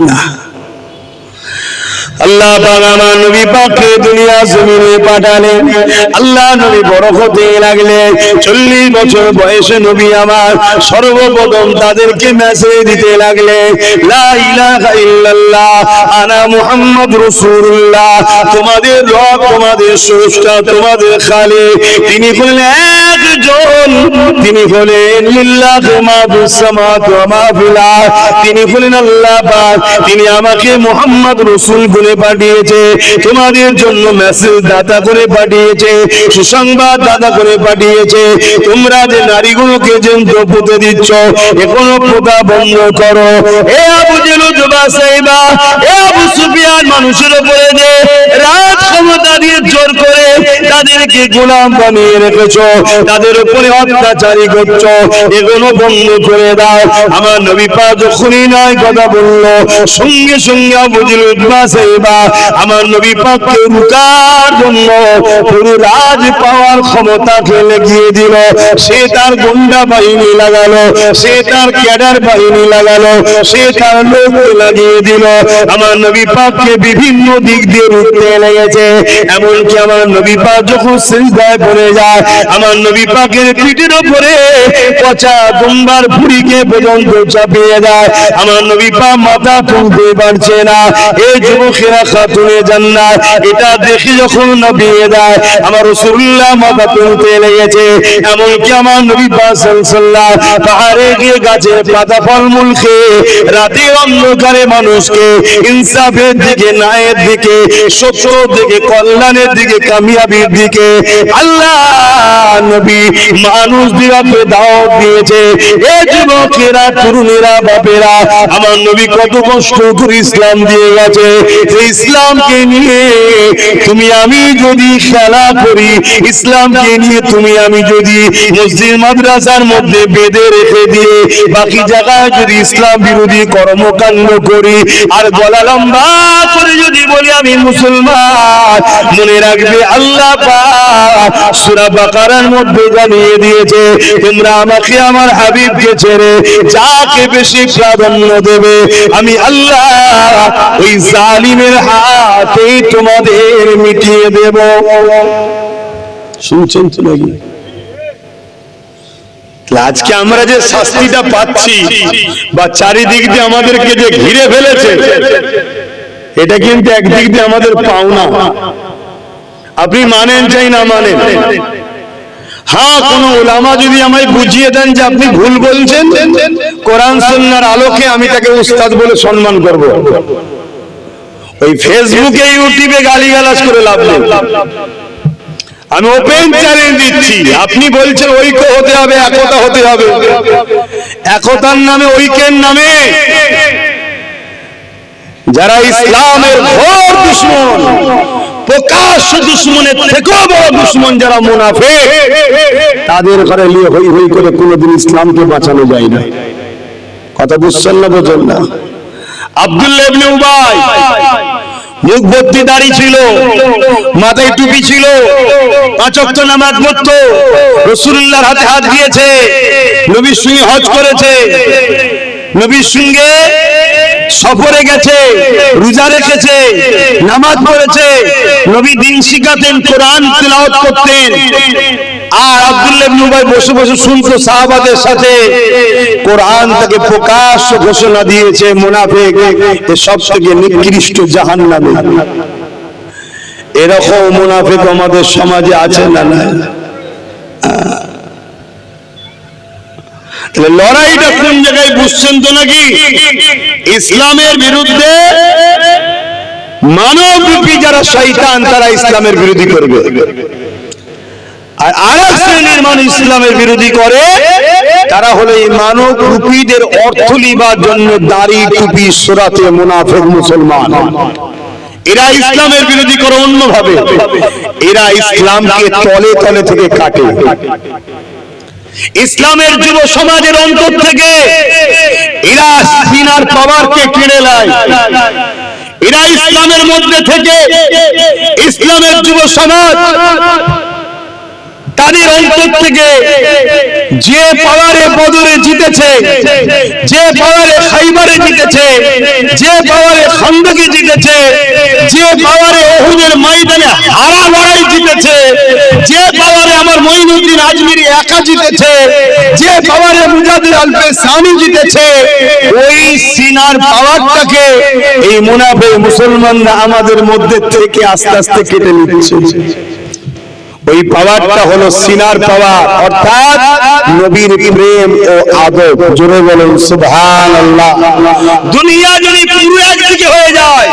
না। আল্লাহ পাক আমার নবী পাককে দুনিয়া জমিনে পাঠালেন। আল্লাহ নবী বড় হতে লাগলেন। 40 বছর বয়সে নবী আমার সর্বপ্রথম তাদেরকে মেসেজ দিতে লাগলেন, লা ইলাহা ইল্লাল্লাহ আনা মুহাম্মদ রাসূলুল্লাহ। তোমাদের রব, তোমাদের স্রষ্টা, তোমাদের খালিক তিনি হলেন একজন। তিনি হলেন লিল্লাহি মা ফিস সামাওয়াতি ওয়া মা ফিল আরদ। তিনি হলেন আল্লাহ পাক। তিনি আমাকে মুহাম্মদ রাসূল বলে পাঠিয়েছে, তোমাদের জন্য মেসেজ দাতা করে পাঠিয়েছে, সুসংবাদ দাতা করে পাঠিয়েছে। তোমরা যে নারীগুলোকে যন্ত্র পুঁতে দিচ্ছ, এখনো প্রথা বন্ধ করো। হে আবু জেহেল উতবা সাইবা, হে আবু সুফিয়ান, মানুষের উপরে যে রাজ ক্ষমতা দিয়ে জোর করে তাদেরকে গোলাম বানিয়ে রেখেছো, তাদের উপরে অত্যাচারী করছো, এগুলো বন্ধ করে দাও। আমার নবী পাক যখনই নয় কথা বললো, সঙ্গে সঙ্গে আবু জেহেল উতবা সাইবা আমার নবী পাককে রুকার জন্য পুরো রাজ পাওয়ার ক্ষমতা ফেলে গিয়ে দিল। সে তার গুন্ডা বাহিনী লাগালো, সে তার ক্যাডার বাহিনী লাগালো, সে তার লোক লাগিয়ে দিল। আমার নবী পাককে বিভিন্ন দিক দিয়ে রুখতে লেগেছে। এমনকি আমার নবী পাক যখন সিজদায় পড়ে যায়, আমার নবী পাকের পিঠের উপরে পচা দুম্বার ভুঁড়িকে পর্যন্ত চাপিয়ে দেয়। আমার নবী পাক মাথা তুলতে পারছে না। এই যুবকেরা খাতুনে জান্নাত, এটা দেখে যখন নবিয়ে দেয়, আমার রাসূলুল্লাহ মাথা তুলতে লেগেছে। এমনকি আমার নবী পাক সাল্লাল্লাহু পাহাড়ে গিয়ে গাছের পাতা ফলমূল খেয়ে রাতের অন্ধকারে মানুষকে ইনসাফের দিকে, ন্যায়ের দিকে, সত্যের দিকে, কল্যাণের দিকে, কামিয়াবির দিকে আল্লাহ নবী মানুষদেরকে দাওয়াত দিয়েছে। এই যুবকেরা, তরুণেরা, বাপেরা, আমার নবী কত কষ্ট করে ইসলাম দিয়ে গেছে। ইসলামকে নিয়ে তুমি আমি যদি খেলা করি, ইসলামকে নিয়ে তুমি আমি যদি মসজিদ মাদ্রাসার মধ্যে বেঁধে রেখে দিয়ে বাকি জায়গায় যদি ইসলাম বিরোধী কর্মকাণ্ড করি আর গলা লম্বা করে যদি বলি আমি মুসলমান, মনে রাখবে আল্লাহ পাক সূরা বাকারার মধ্যে জানিয়ে দিয়েছে, তোমরা আমাকে আমার হাবিবকে ছেড়ে যাকে বেশি প্রাধান্য দেবে আমি আল্লাহ ওই জালিমের হাতেই তোমাদের মিটিয়ে দেব। শুনছেন তো নাকি? আজকে আমরা যে শাস্তিটা পাচ্ছি বা চারিদিক দিয়ে আমাদেরকে যে ঘিরে ফেলেছে, এটা কিন্তু একদিক দিয়ে আমাদের পাওনা। আপনি মানেন চাই না মানেন, হ্যাঁ কোন উলামা যদি আমায় বুঝিয়ে দেন যে আপনি ভুল বলছেন, কোরআন সুন্নাহর আলোকে আমি তাকে উস্তাদ বলে সম্মান করব। ওই ফেসবুকে, ইউটিউবে গালিগালাজ করে লাভ নেই। আমি ওপেন চ্যালেঞ্জ দিচ্ছি, আপনি বলছেন ঐক্য হতে হবে, একতা হতে হবে। একতার নামে, ঐক্যের নামে যারা ইসলামের ঘোর দুশমন, প্রকাশ্য দুশমনের থেকেও বড় দুশমন যারা মুনাফিক, তাদের ঘরে নিয়ে হই হই করে কোনোদিন ইসলামকে বাঁচানো যায় না। কথা বুঝছেন না? বোঝেন না? আব্দুল্লাহ ইবনে উবাই মুখ ভর্তি দাড়ি ছিল, মাথায় টুপি ছিল, 5 ওয়াক্ত নামাজ পড়তো, রাসূলুল্লাহর হাতে হাত দিয়েছে, নবীর সঙ্গে হজ করেছে, নবীর সঙ্গে সফরে গেছে, রোজা রেখেছে, নামাজ পড়েছে, নবী দিন শিখাতেন, কোরআন তিলাওয়াত করতেন। আর আব্দুল্লাহ ইবনে উবাই বসে বসে শুনতো সাহাবাদের সাথে। কোরআন তাকে প্রকাশ্য ঘোষণা দিয়েছে মুনাফিক, এ সবথেকে নিকৃষ্ট জাহান্নামী। এরকম মুনাফিক আমাদের সমাজে আছে না? না। তাহলে লড়াইটা কোন জায়গায় বুঝছেন তো নাকি? ইসলামের বিরুদ্ধে মানবরূপী যারা শয়তান, তারা ইসলামের বিরোধী করবে। আর আরেক শ্রেণীর মানুষ ইসলামের বিরোধী করে, তারা হলো এই মানব রূপীদের অর্থ লিবার জন্য দাড়ি টুপি সরাতে মুনাফিক মুসলমান। এরা ইসলামের বিরোধী করে অন্যভাবে, এরা ইসলামকে তলে তলে থেকে কাটে। ইসলামের যুব সমাজের অন্তর থেকে এরা সিনার পাওয়ারকে কেড়ে নেয়। এরা ইসলামের মধ্যে থেকে, ইসলামের যুব সমাজ তাদের অন্তর থেকে যে পাওয়ারে বদরে জিতেছে, যে পাওয়ারে খাইবারে জিতেছে, যে পাওয়ারে খন্দকে জিতেছে, যে পাওয়ারে উহুদের ময়দানে হারামারাই জিতেছে, যে পাওয়ারে আমার মঈনুদ্দিন আজমিরি একা জিতেছে, যে পাওয়ারে মুজাদ্দিদ আল-ফেসানি জিতেছে, ওই সিনার পাওয়ারটাকে এই মুনাফিক মুসলমানরা আমাদের মধ্যে থেকে আস্তে আস্তে কেটে নিচ্ছে। ওই পাওয়ারটা হলো সিনার পাওয়ার, অর্থাৎ নবীর প্রেম ও আদব। জোরে বলুন সুবহানাল্লাহ। দুনিয়া যদি পুরো একদিকে হয়ে যায়,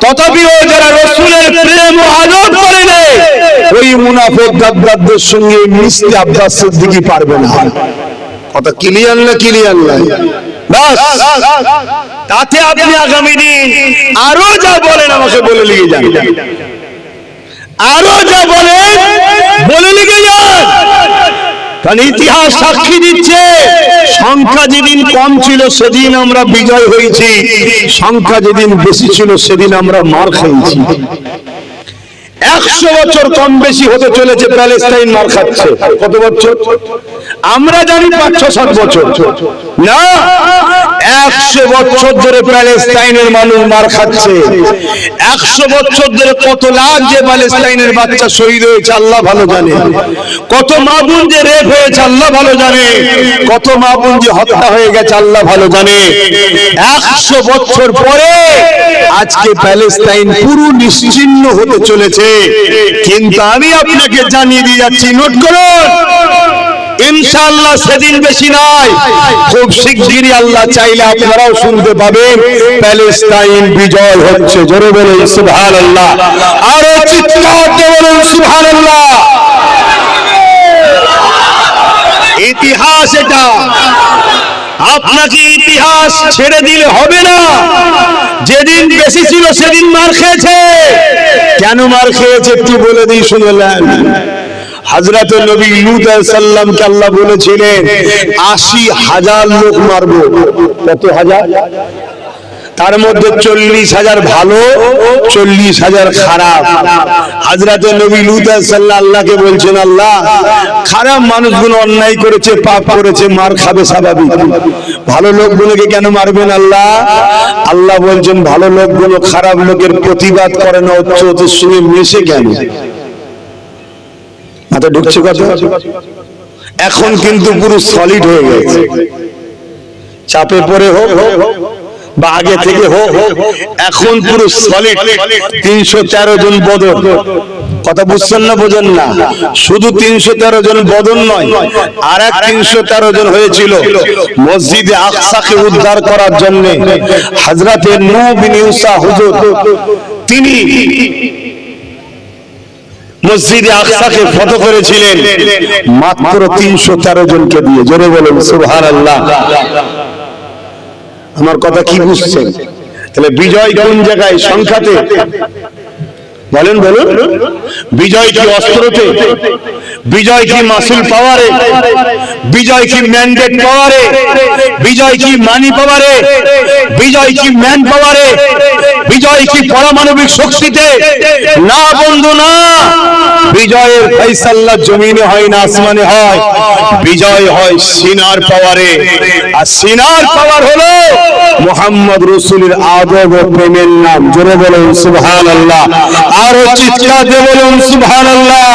তথাপিও যারা রাসূলের প্রেম ও আদব করে না, ওই মুনাফিক গাদ্দারদের সঙ্গে মিশতে আব্বাস সিদ্দিকী পারবে না। কথা ক্লিয়ার না? ক্লিয়ার না? বাস, তাতে আপনি আগামী দিন আরো যা বলেন আমাকে বলে নিয়ে যান, আরো যা বলেন বলে লিখে যান। কারণ ইতিহাস সাক্ষী দিচ্ছে, সংখ্যা যেদিন কম ছিল সেদিন আমরা বিজয় হয়েছি, সংখ্যা যেদিন বেশি ছিল সেদিন আমরা মার খেয়েছি। 100 বছর কম বেশি হতে চলেছে, প্যালেস্টাইন মার খাচ্ছে। কত বছর? আমরা জানি 5-6-7 বছর না, 100 বছর ধরে প্যালেস্টাইনের মানুষ মার খাচ্ছে। 100 বছর ধরে কত লাখ যে প্যালেস্টাইনের বাচ্চা শহীদ হয়েছে আল্লাহ ভালো জানে, কত মা বোন যে রেপ হয়েছে আল্লাহ ভালো জানে, কত মা বোন যে হত্যা হয়ে গেছে আল্লাহ ভালো জানে। 100 বছর পরে আজকে প্যালেস্টাইন পুরো নিশ্চিহ্ন হতে চলেছে। কিন্তু আমি আপনাকে জানিয়ে দিয়ে যাচ্ছি, নোট করুন, ইনশাআল্লাহ সেদিন বেশি নয়, খুব শিগগিরই আল্লাহ চাইলে আপনারাও শুনতে পাবেন প্যালেস্টাইন বিজয় হচ্ছে। জোরে বলুন সুবহানাল্লাহ, আরো চিৎকার দিয়ে বলুন সুবহানাল্লাহ। ইতিহাস এটা, আপনাকে ইতিহাস ছেড়ে দিলে হবে না। যেদিন বেশি ছিল সেদিন মার খেয়েছে। কেন মার খেয়েছে একটু বলে দিই, শুনলেন? হযরত নবী লূত আলাইহিস সালামকে আল্লাহ বলেছিলেন 80,000 লোক মারবো। কত হাজার? তার মধ্যে 40,000 ভালো, 40,000 খারাপ। হযরত নবী লূত আলাইহিস সালাম আল্লাহকে বলছেন, আল্লাহ খারাপ মানুষগুলো অন্যায় করেছে, পাপ করেছে, মার খাবে স্বাভাবিক, ভালো লোকগুলোকে কেন মারবেন আল্লাহ? আল্লাহ বলছেন, ভালো লোকগুলো খারাপ লোকের প্রতিবাদ করে না, ওদের সঙ্গে মিশে কেন? মাথা ঢুকছে কথা? এখন কিন্তু পুরো সলিড হয়ে গেছে। চাপে পড়ে হোক বা আগে থেকে হোক, এখন পুরো সলিড। 313 জন বদর, কথা বুঝছেন না? বোঝেন না? শুধু 313 জন বদর নয়, আর এক 313 জন হয়েছিল মসজিদে আকসাকে উদ্ধার করার জন্য। হযরত নূহ বিন ইউসা হুজুর, তিনি মসজিদে আকসাকে ফটো করেছিলেন মাত্র 313 জনকে দিয়ে। জোরে বলুন সুবহানাল্লাহ। আমার কথা কি বুঝছেন? তাহলে বিজয় কোন জায়গায়? সংখ্যাতে? বলেন বলুন। বিজয় কি অস্ত্রতে? বিজয় কি মাসুল পাওয়ারে? বিজয় কি ম্যান্ডেট পাওয়ারে? বিজয় কি মানি পাওয়ারে? বিজয় কি ম্যান পাওয়ারে? বিজয় কি পারমাণবিক শক্তিতে? না বন্ধু না। বিজয়ের ফয়সালা জমিনে হয় না, আসমানে হয়। বিজয় হয় সিনার পাওয়ারে, আর সিনার পাওয়ার হলো মুহাম্মদ রাসূলের আদব ও প্রেমের নাম। জোরে বলুন সুবহানাল্লাহ, আরো চিৎকার দিয়ে বলুন সুবহানাল্লাহ।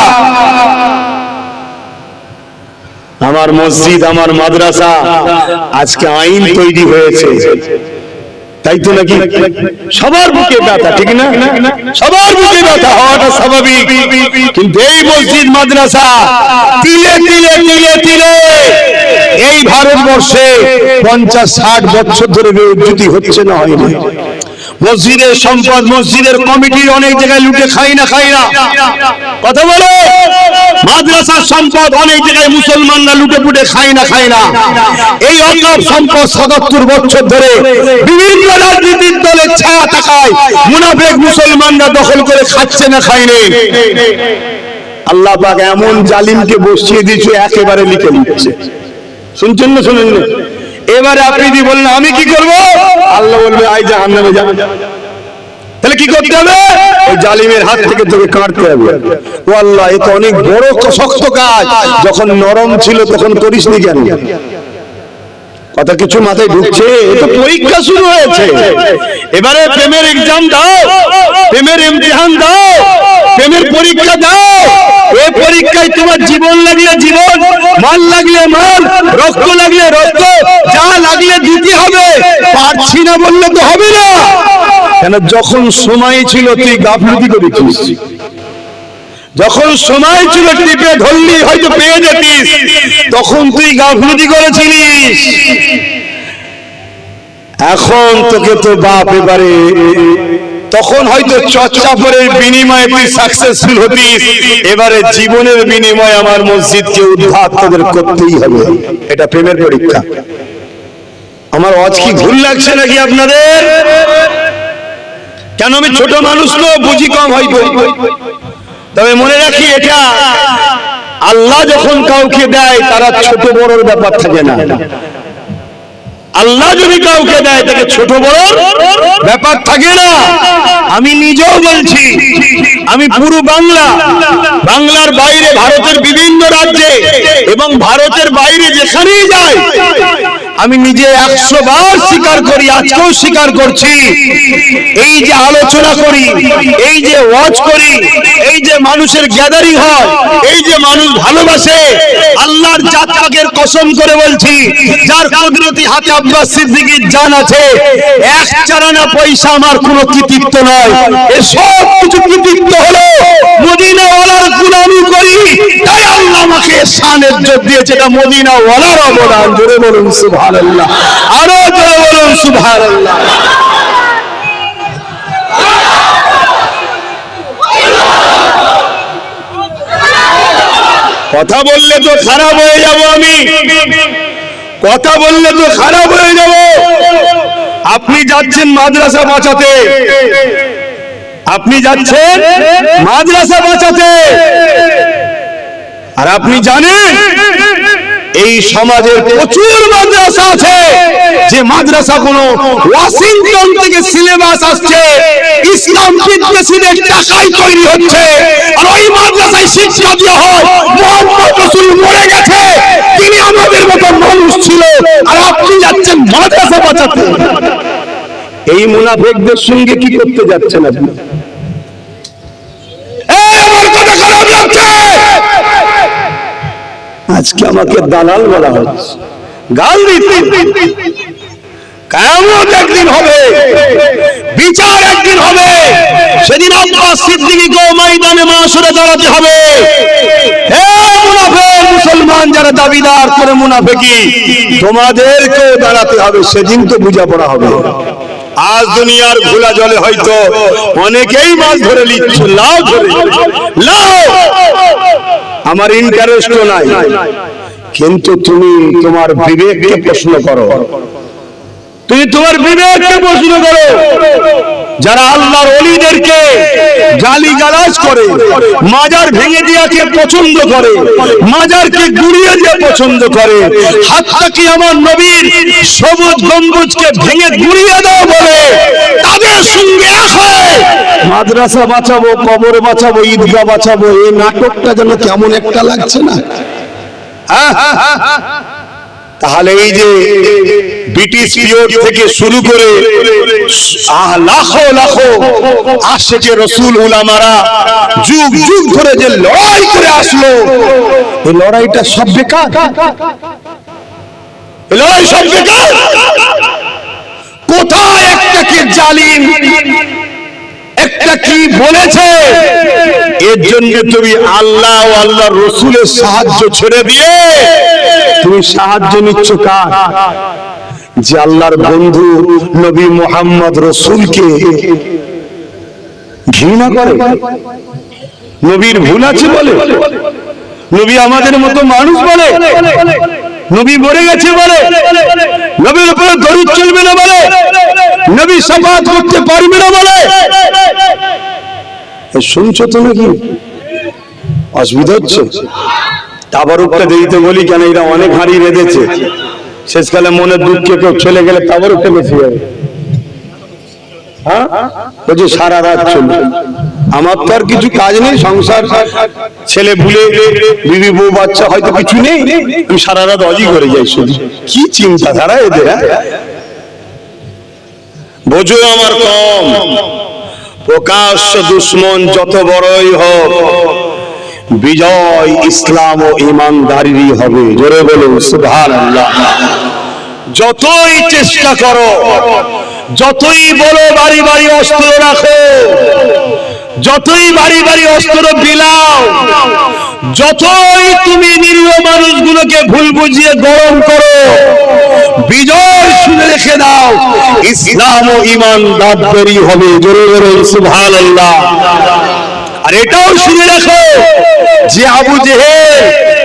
আমার মসজিদ, আমার মাদ্রাসা আজকে আইন তৈরি হয়েছে, তাই তো নাকি? সবার বুকে ব্যথা, ঠিক না? সবার বুকে ব্যথা হওয়াটা স্বাভাবিক। কিন্তু এই মসজিদ মাদ্রাসা তিলে তিলে তিলে তিলে এই ভারতবর্ষে 50-60 বছর ধরে বিদ্যুৎ হচ্ছে না, হয়নি। মসজিদের সম্পদ, মসজিদের কমিটি অনেক জায়গায় লুটে খাই না কথা বলো। মাদ্রাসার সম্পদ অনেক জায়গায় মুসলমানরা লুটে পুটে খাই না। এই অকাপ সম্পদ 77 বছর ধরে বিভিন্ন রাজনীতির দলের ছায়া থাকায় মুনাফিক মুসলমানরা দখল করে খাচ্ছে না, খায়নি। আল্লাহ পাক এমন জালিমকে বসিয়ে দিয়েছে, একেবারে লিখে নিচ্ছে। শুনছেন না? শুনেন না? এবারে আপনি যদি বললেন আমি কি করব, আল্লাহ বলবে আই জাহান্নামে যা। তাহলে কি করতে হবে? ওই জালিমের হাত থেকে তোকে কাটতে হবে। ও আল্লাহ, এ তো অনেক বড় শক্ত কাজ, যখন নরম ছিল তখন করিসনি কেন? কথা কিছু মাথায় ঢুকছে? এটা পরীক্ষা শুরু হয়েছে, এবারে প্রেমের এক্সাম দাও, প্রেমের ইমতিহান দাও, প্রেমের পরীক্ষা দাও। এই পরীক্ষায় তোমার জীবন লাগলে জীবন, মাল লাগলে মাল, রক্ত লাগলে রক্ত, যা লাগলে দিতে হবে। পারছি না বললে তো হবে না। কেন? যখন সময় ছিল তুই গাফলতি করেছিস, যখন সময় ছিল টিপে ধরলি হয়তো পেয়ে যেতিস, তখন তুই গাফলতি করেছিলিস। এখন তোকে তো বাপ এবারে, তখন হয়তো চর্চাপরের বিনিময়ে তুই সাকসেসফুল হতিস, এবারে জীবনের বিনিময়ে আমার মসজিদকে উদ্ধার তোদের করতেই হবে। এটা প্রেমের পরীক্ষা। আমার আজ কি ভুল লাগছে নাকি আপনাদের? কেন? আমি ছোট মানুষ তো, বুঝি কম হয়তো, তবে মনে রাখি এটা আল্লাহ যখন কাউকে দেয় তারা ছোট বড়র ব্যাপার থাকে না। আল্লাহ যদি কাউকে দেয় তাকে ছোট বড় ব্যাপার থাকে না। আমি নিজেও বলছি, আমি পুরো বাংলার বাইরে, ভারতের বিভিন্ন রাজ্যে এবং ভারতের বাইরে যেখানেই যাই, আমি নিজে 100 বার স্বীকার করি, আজকেও স্বীকার করছি, এই যে আলোচনা করি, এই যে ওয়াজ করি, এই যে মানুষের গ্যাদারিং হয়, এই যে মানুষ ভালোবাসে, আল্লাহর জাত পাকের কসম করে বলছি, যার কুদরতি হাতে আব্বাস সিদ্দিকীর জান আছে, 1 চারানা পয়সা আমার কোনো কৃতিত্ব নয়। এ সব কিছু কৃতিত্ব হলো মদিনাওয়ালার গোলামি করি, তাই আল্লাহ আমাকে শান ইজ্জত দিয়েছে। এটা মদিনাওয়ালার অবদান। জোরে বলুন সুবহানাল্লাহ, আরো জোরে বলুন সুবহানাল্লাহ। কথা বললে তো খারাপ হয়ে যাব, আমি কথা বললে তো খারাপ হয়ে যাব। আপনি যাচ্ছেন মাদ্রাসা বাঁচাতে, আপনি যাচ্ছেন মাদ্রাসা বাঁচাতে, আর আপনি জানেন এই সমাজের প্রচুর মাদ্রাসা আছে, যে মাদ্রাসা কোনো ওয়াশিংটন থেকে সিলেবাস আসছে, ইসলাম বিদ্বেষীদের টাকায় তৈরি হচ্ছে, আর ওই মাদ্রাসায় শিক্ষা দেওয়া হয় মুহাম্মদ রাসূল মরে গেছে, তিনি আমাদের মতো মানুষ ছিল, আর আপনি যাচ্ছেন মাদ্রাসা বাঁচাতে। এই মুনাফিকদের সঙ্গে কি করতে যাচ্ছেন আপনি? আমার কথা খারাপ লাগছে? আজকে আমাকে দালাল বলা হচ্ছে, গাল দিতে। কিয়ামত একদিন হবে, বিচার একদিন হবে, সেদিন আব্বাস সিদ্দিকীকে ময়দানে মাশরে দাঁড়াতে হবে। হে মুনাফিক মুসলমান যারা দাবিদার করে মুনাফিকি, তোমাদেরকেও দাঁড়াতে হবে, সেদিন তো বোঝাপড়া হবে। আজ দুনিয়ার ঘোলা জলে হয়তো অনেকেই মাছ ধরে নিচ্ছে, লাও ধরে লাও, আমার ইন্টারেস্টও নাই, কিন্তু তুমি তোমার বিবেককে প্রশ্ন করো, তুমি তোমার বিবেককে প্রশ্ন করো। যারা আল্লাহর ওলিদেরকে গালিগালাজ করে, মাজার ভেঙে দিয়াকে পছন্দ করে, মাজারকে গুড়িয়ে দিয়ে পছন্দ করে, হাত্তা কি আমার নবীর সবুজ গম্বুজকে ভেঙে গুড়িয়ে দাও বলে, তাদের সঙ্গে এক হয়ে মাদ্রাসা বাঁচাবো, কবর বাঁচাবো, ঈদগাহ বাঁচাবো, এই নাটকটা যেন কেমন একটা লাগছে না? তাহলে এই যে ব্রিটিশ পিরিয়ড থেকে শুরু করে লাখো লাখো আশিকে রাসূল উলামারা যুগ যুগ ধরে যে লড়াই করে আসলো, এই লড়াইটা সব বেকার, এই লড়াই সব বেকার। কোথায় একটা কি জালিম, একটা কি বলেছে? এর জন্য তুমি আল্লাহ ও আল্লাহর রাসূলের সাহায্য ছেড়ে দিয়ে তুমি সাহায্য নিচ্ছ কার? যে আল্লাহর বন্ধু নবী মুহাম্মদ রাসূলকে ঘৃণা করে, নবীর ভুল আছে বলে, নবী আমাদের মতো মানুষ বলে, নবী মরে গেছে বলে, নবীর উপরে দরুদ চলবে না বলে, নবী শাফাআত করতে পারবে না বলে। শুনছো তো নাকি? অসুবিধা হচ্ছে? তাবারুকটা দিতে বলি কেন, এরা অনেক হাঁড়ি রেঁধেছে, শেষকালে মনের দুঃখে কেউ চলে গেলে তাবারুকটা বেশি যাবে। বলছে সারা রাত চলবে। আমার তো আর কিছু কাজ নেই, সংসার ছেলে ভুলে বিবি বউ বাচ্চা হয়তো কিছু নেই, আমি সারা রাত অজি করে যাই শুধু। কি চিন্তাধারা এদের! বোঝো আমার কম, প্রকাশ্য দুশ্মন যত বড়ই হোক, বিজয় ইসলাম ও ঈমানদারিরই হবে। জোরে বলুন সুবহানাল্লাহ। যতই চেষ্টা করো, যতই বলো বাড়ি বাড়ি অস্ত্র রাখো, যতই বাড়ি বাড়ি অস্ত্র বিলাও, যতই তুমি নিরীহ মানুষগুলোকে ভুল বুঝিয়ে গরম করো, বিজয় শুনে রেখে দাও, ইসলাম ও ঈমানদারদেরই হবে। জোরে জোরে সুবহানাল্লাহ। আর এটাও শুনে রাখো যে আবু জেহেল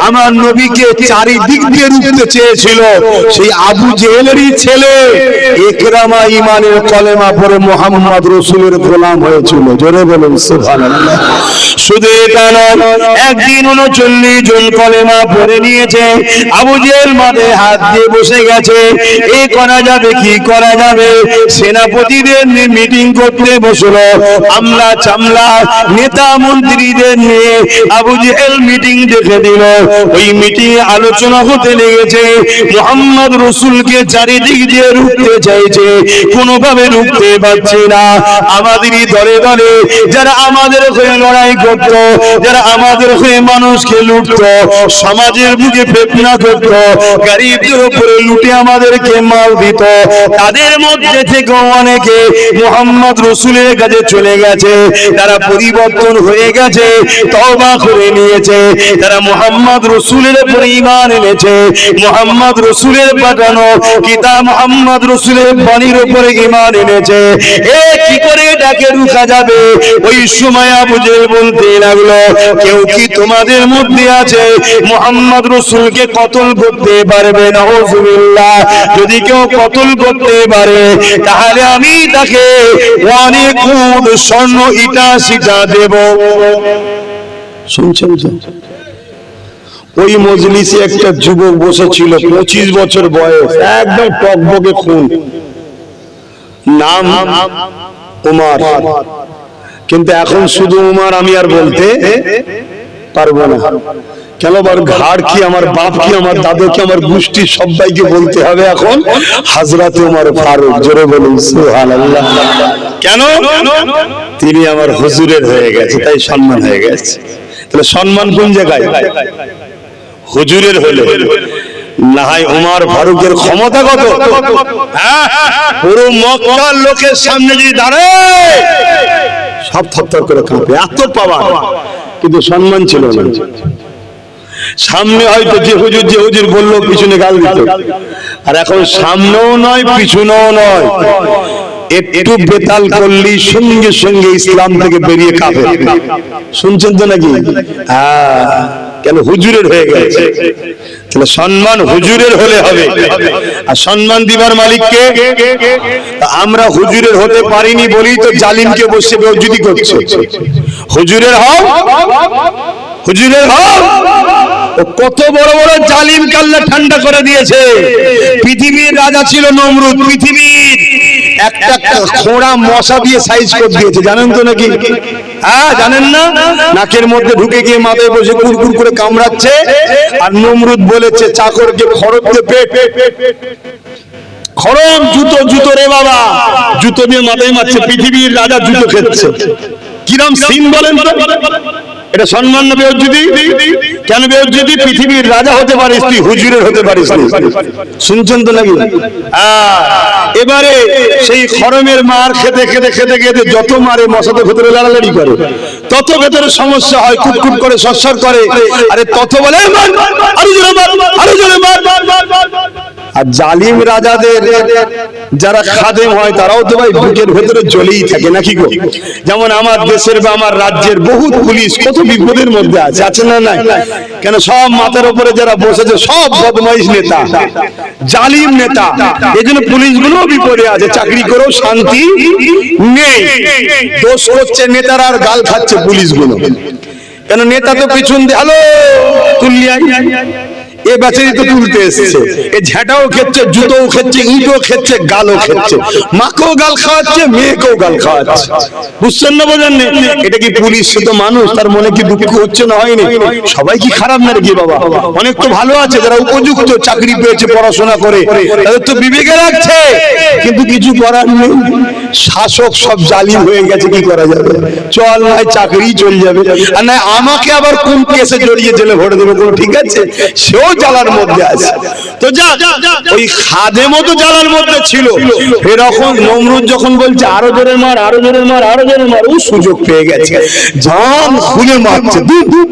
আমার নবীকে চারিদিক দিয়ে রুখতে চেয়েছিল, সেই আবু জেহেলেরই ছেলে ইকরামা ঈমানের কলেমা পড়ে মুহাম্মদ রাসূলের গোলাম হয়েছিল। জোরে বলুন সুবহানাল্লাহ। শুধু এটা নয়, একদিন 39 জন কলেমা পড়ে নিয়েছে, আবু জেহেল মাথায় হাত দিয়ে বসে গেছে। এই করা যাবে, কি করা যাবে? সেনাপতিদের নিয়ে মিটিং করতে বসলো, আমলা চামলা নেতা মন্ত্রীদের নিয়ে আবু জেহেল মিটিং ডেকে দিল। ওই মিটিং এ আলোচনা হতে লেগেছে, মুহাম্মদ রাসূলকে চারিদিক দিয়ে রুখতে চাইছে, কোনোভাবে রুখতে পারছে না। আমাদেরই দলে দলে যারা আমাদের হয়ে লড়াই করত, যারা আমাদের হয়ে মানুষকে লুটতো, সমাজের বুকে ফেতনা করত, গরিবদের উপরে লুটে আমাদেরকে মাল দিত, তাদের মধ্যে থেকে অনেকে মুহাম্মদ রাসূলের কাছে চলে গেছে। তারা পরিবর্তন হয়ে গেছে, তওবা করে নিয়েছে, তারা মুহাম্মদ রাসূলের উপর ঈমান এনেছে, মুহাম্মদ রাসূলের পাঠানো কিতাব মুহাম্মদ রাসূলের বাণীর উপর ঈমান এনেছে। কি করে এটাকে রুখা যাবে? ওই সময় আবু জেহেল বলতে লাগলো, কেউ কি তোমাদের মধ্যে আছে মুহাম্মদ রাসূলকে কতল করতে পারবে? নাউযুবিল্লাহ। যদি কেউ কতল করতে পারে তাহলে আমি তাকে অনেক গুণ স্বর্ণ ইটা সিটা দেব। শুনছেন? ওই মজলিসে একটা যুবক বসেছিল, 25 বছর বয়স, একদম টকবকে খুন, নাম উমর। কিন্তু এখন শুধু উমর আমি আর বলতে পারবো না। কেন? আমার ঘাড় কি, আমার বাপ কি, আমার দাদু কি, আমার গোষ্ঠী সবাইকে বলতে হবে এখন হযরত উমর ফারুক। জোরে বলুন সুবহানাল্লাহ। কেন? তিনি আমার হুজুরের হয়ে গেছে, তাই সম্মান হয়ে গেছে। তাহলে সম্মান কোন জায়গায়? হুজুরের হলে। না হয় উমর ফারুকের ক্ষমতা কত? পুরো মক্কার লোকের সামনে যদি দাঁড়ায় সব থরথর করে কাঁপে, এত পাওয়ার, কিন্তু সম্মান ছিল না। সামনে হয়তো যে হুজুর বললো পিছনে গাল দিত, আর এখন সামনেও নয় পিছনেও নয়, একটু বেতাল করলেই সঙ্গে সঙ্গে ইসলাম থেকে বেরিয়ে কাফের। শুনছেন তো নাকি? কেন? হুজুরের হয়ে গেছে। তাহলে সম্মান হুজুরের হলে হবে, আর সম্মান দিবার মালিককে। আমরা হুজুরের হতে পারিনি বলেই তো জালিমকে বসে বেইজ্জতি করছে। হুজুরের হও, হুজুরের হও। কত বড় বড় জালিমকে আল্লাহ ঠান্ডা করে দিয়েছে। পৃথিবীর রাজা ছিল নমরুদ, পৃথিবীর একটা খোঁড়া মশা দিয়ে সাইজ করে দিয়েছে, জানেন তো নাকি? জানেন না? নাকের মধ্যে ঢুকে গিয়ে মাথায় বসে কুরকুর করে কামড়াচ্ছে, আর নমরুদ বলেছে চাকরকে খড়গ দিয়ে পেট, খড়গ জুতো, জুতো রে বাবা, জুতো দিয়ে মাথায় মারছে। পৃথিবীর রাজা জুতো খেচ্ছে, কিরম সিন বলেন তো? এটা সম্মান না বেইজ্জতি? কেন বেইজ্জতি? পৃথিবীর রাজা হতে পারিস তুই, হুজুরের হতে পারিস না। শুনছেন তো নাকি? এবারে সেই খরমের মার খেতে খেতে খেতে খেতে যত মারে মশাদের ভেতরে লাড়ালাড়ি করে, তত ভেতরে সমস্যা হয়, কুটকুট করে সরসর করে, আরে তত বলে আরো জোরে মার, আরো জোরে মার। আর জালিম রাজাদের যারা খাদেম হয় তারাও তো ভাই বুকের ভেতরে জ্বলেই থাকে, নাকি গো? যেমন আমার দেশের বা আমার রাজ্যের বহুত পুলিশ কত বিপদের মধ্যে আছে, আছে না? নাই? কেন? সব মাথার উপরে যারা বসেছে সব বদমাইশ নেতা, জালিম নেতা, এই জন্য পুলিশগুলো বিপদে আছে, চাকরি করেও শান্তি নেই। দোষ করছে নেতারা আর গাল খাচ্ছে পুলিশগুলো। কেন? নেতা তো পিছন দিয়ে হ্যালো তুলিয়াই, এ বেচারি তো তুলতে এসছে, এ ঝাঁটাও খেচ্ছে, জুতোও খেচ্ছে, ইটও খেচ্ছে, গালও খেচ্ছে, মাকেও গাল খাওয়াচ্ছে, মেয়েকেও গাল খাওয়াচ্ছে। বুঝছেন না, বোঝেন না? এটা কি পুলিশ? সে তো মানুষ, তার মনে কি দুঃখ হচ্ছে না? হয়নি। সবাই কি খারাপ না রে বাবা? অনেক তো ভালো আছে, যারা উপযুক্ত চাকরি পেয়েছে পড়াশোনা করে, তাদের তো বিবেকে রাখছে, কিন্তু কিছু করার নেই। শাসক সব জালিম হয়ে গেছে, কি করা যাবে? চল ভাই, চাকরি চলে যাবে, আর না আমাকে আবার কোন কেসে জড়িয়ে জেলে ভরে দেবে, কোনো ঠিক আছে? সেও জ্বালার মধ্যে আছে। তো যা, ওই খাদেমও তো জ্বালার মধ্যে ছিল। এরকম নমরুদ যখন বলছে আরো জোরে মার, আরো জোরে মার, আরো জোরে মার, ও সুযোগ পেয়ে গেছে, জান খুলে মারছে,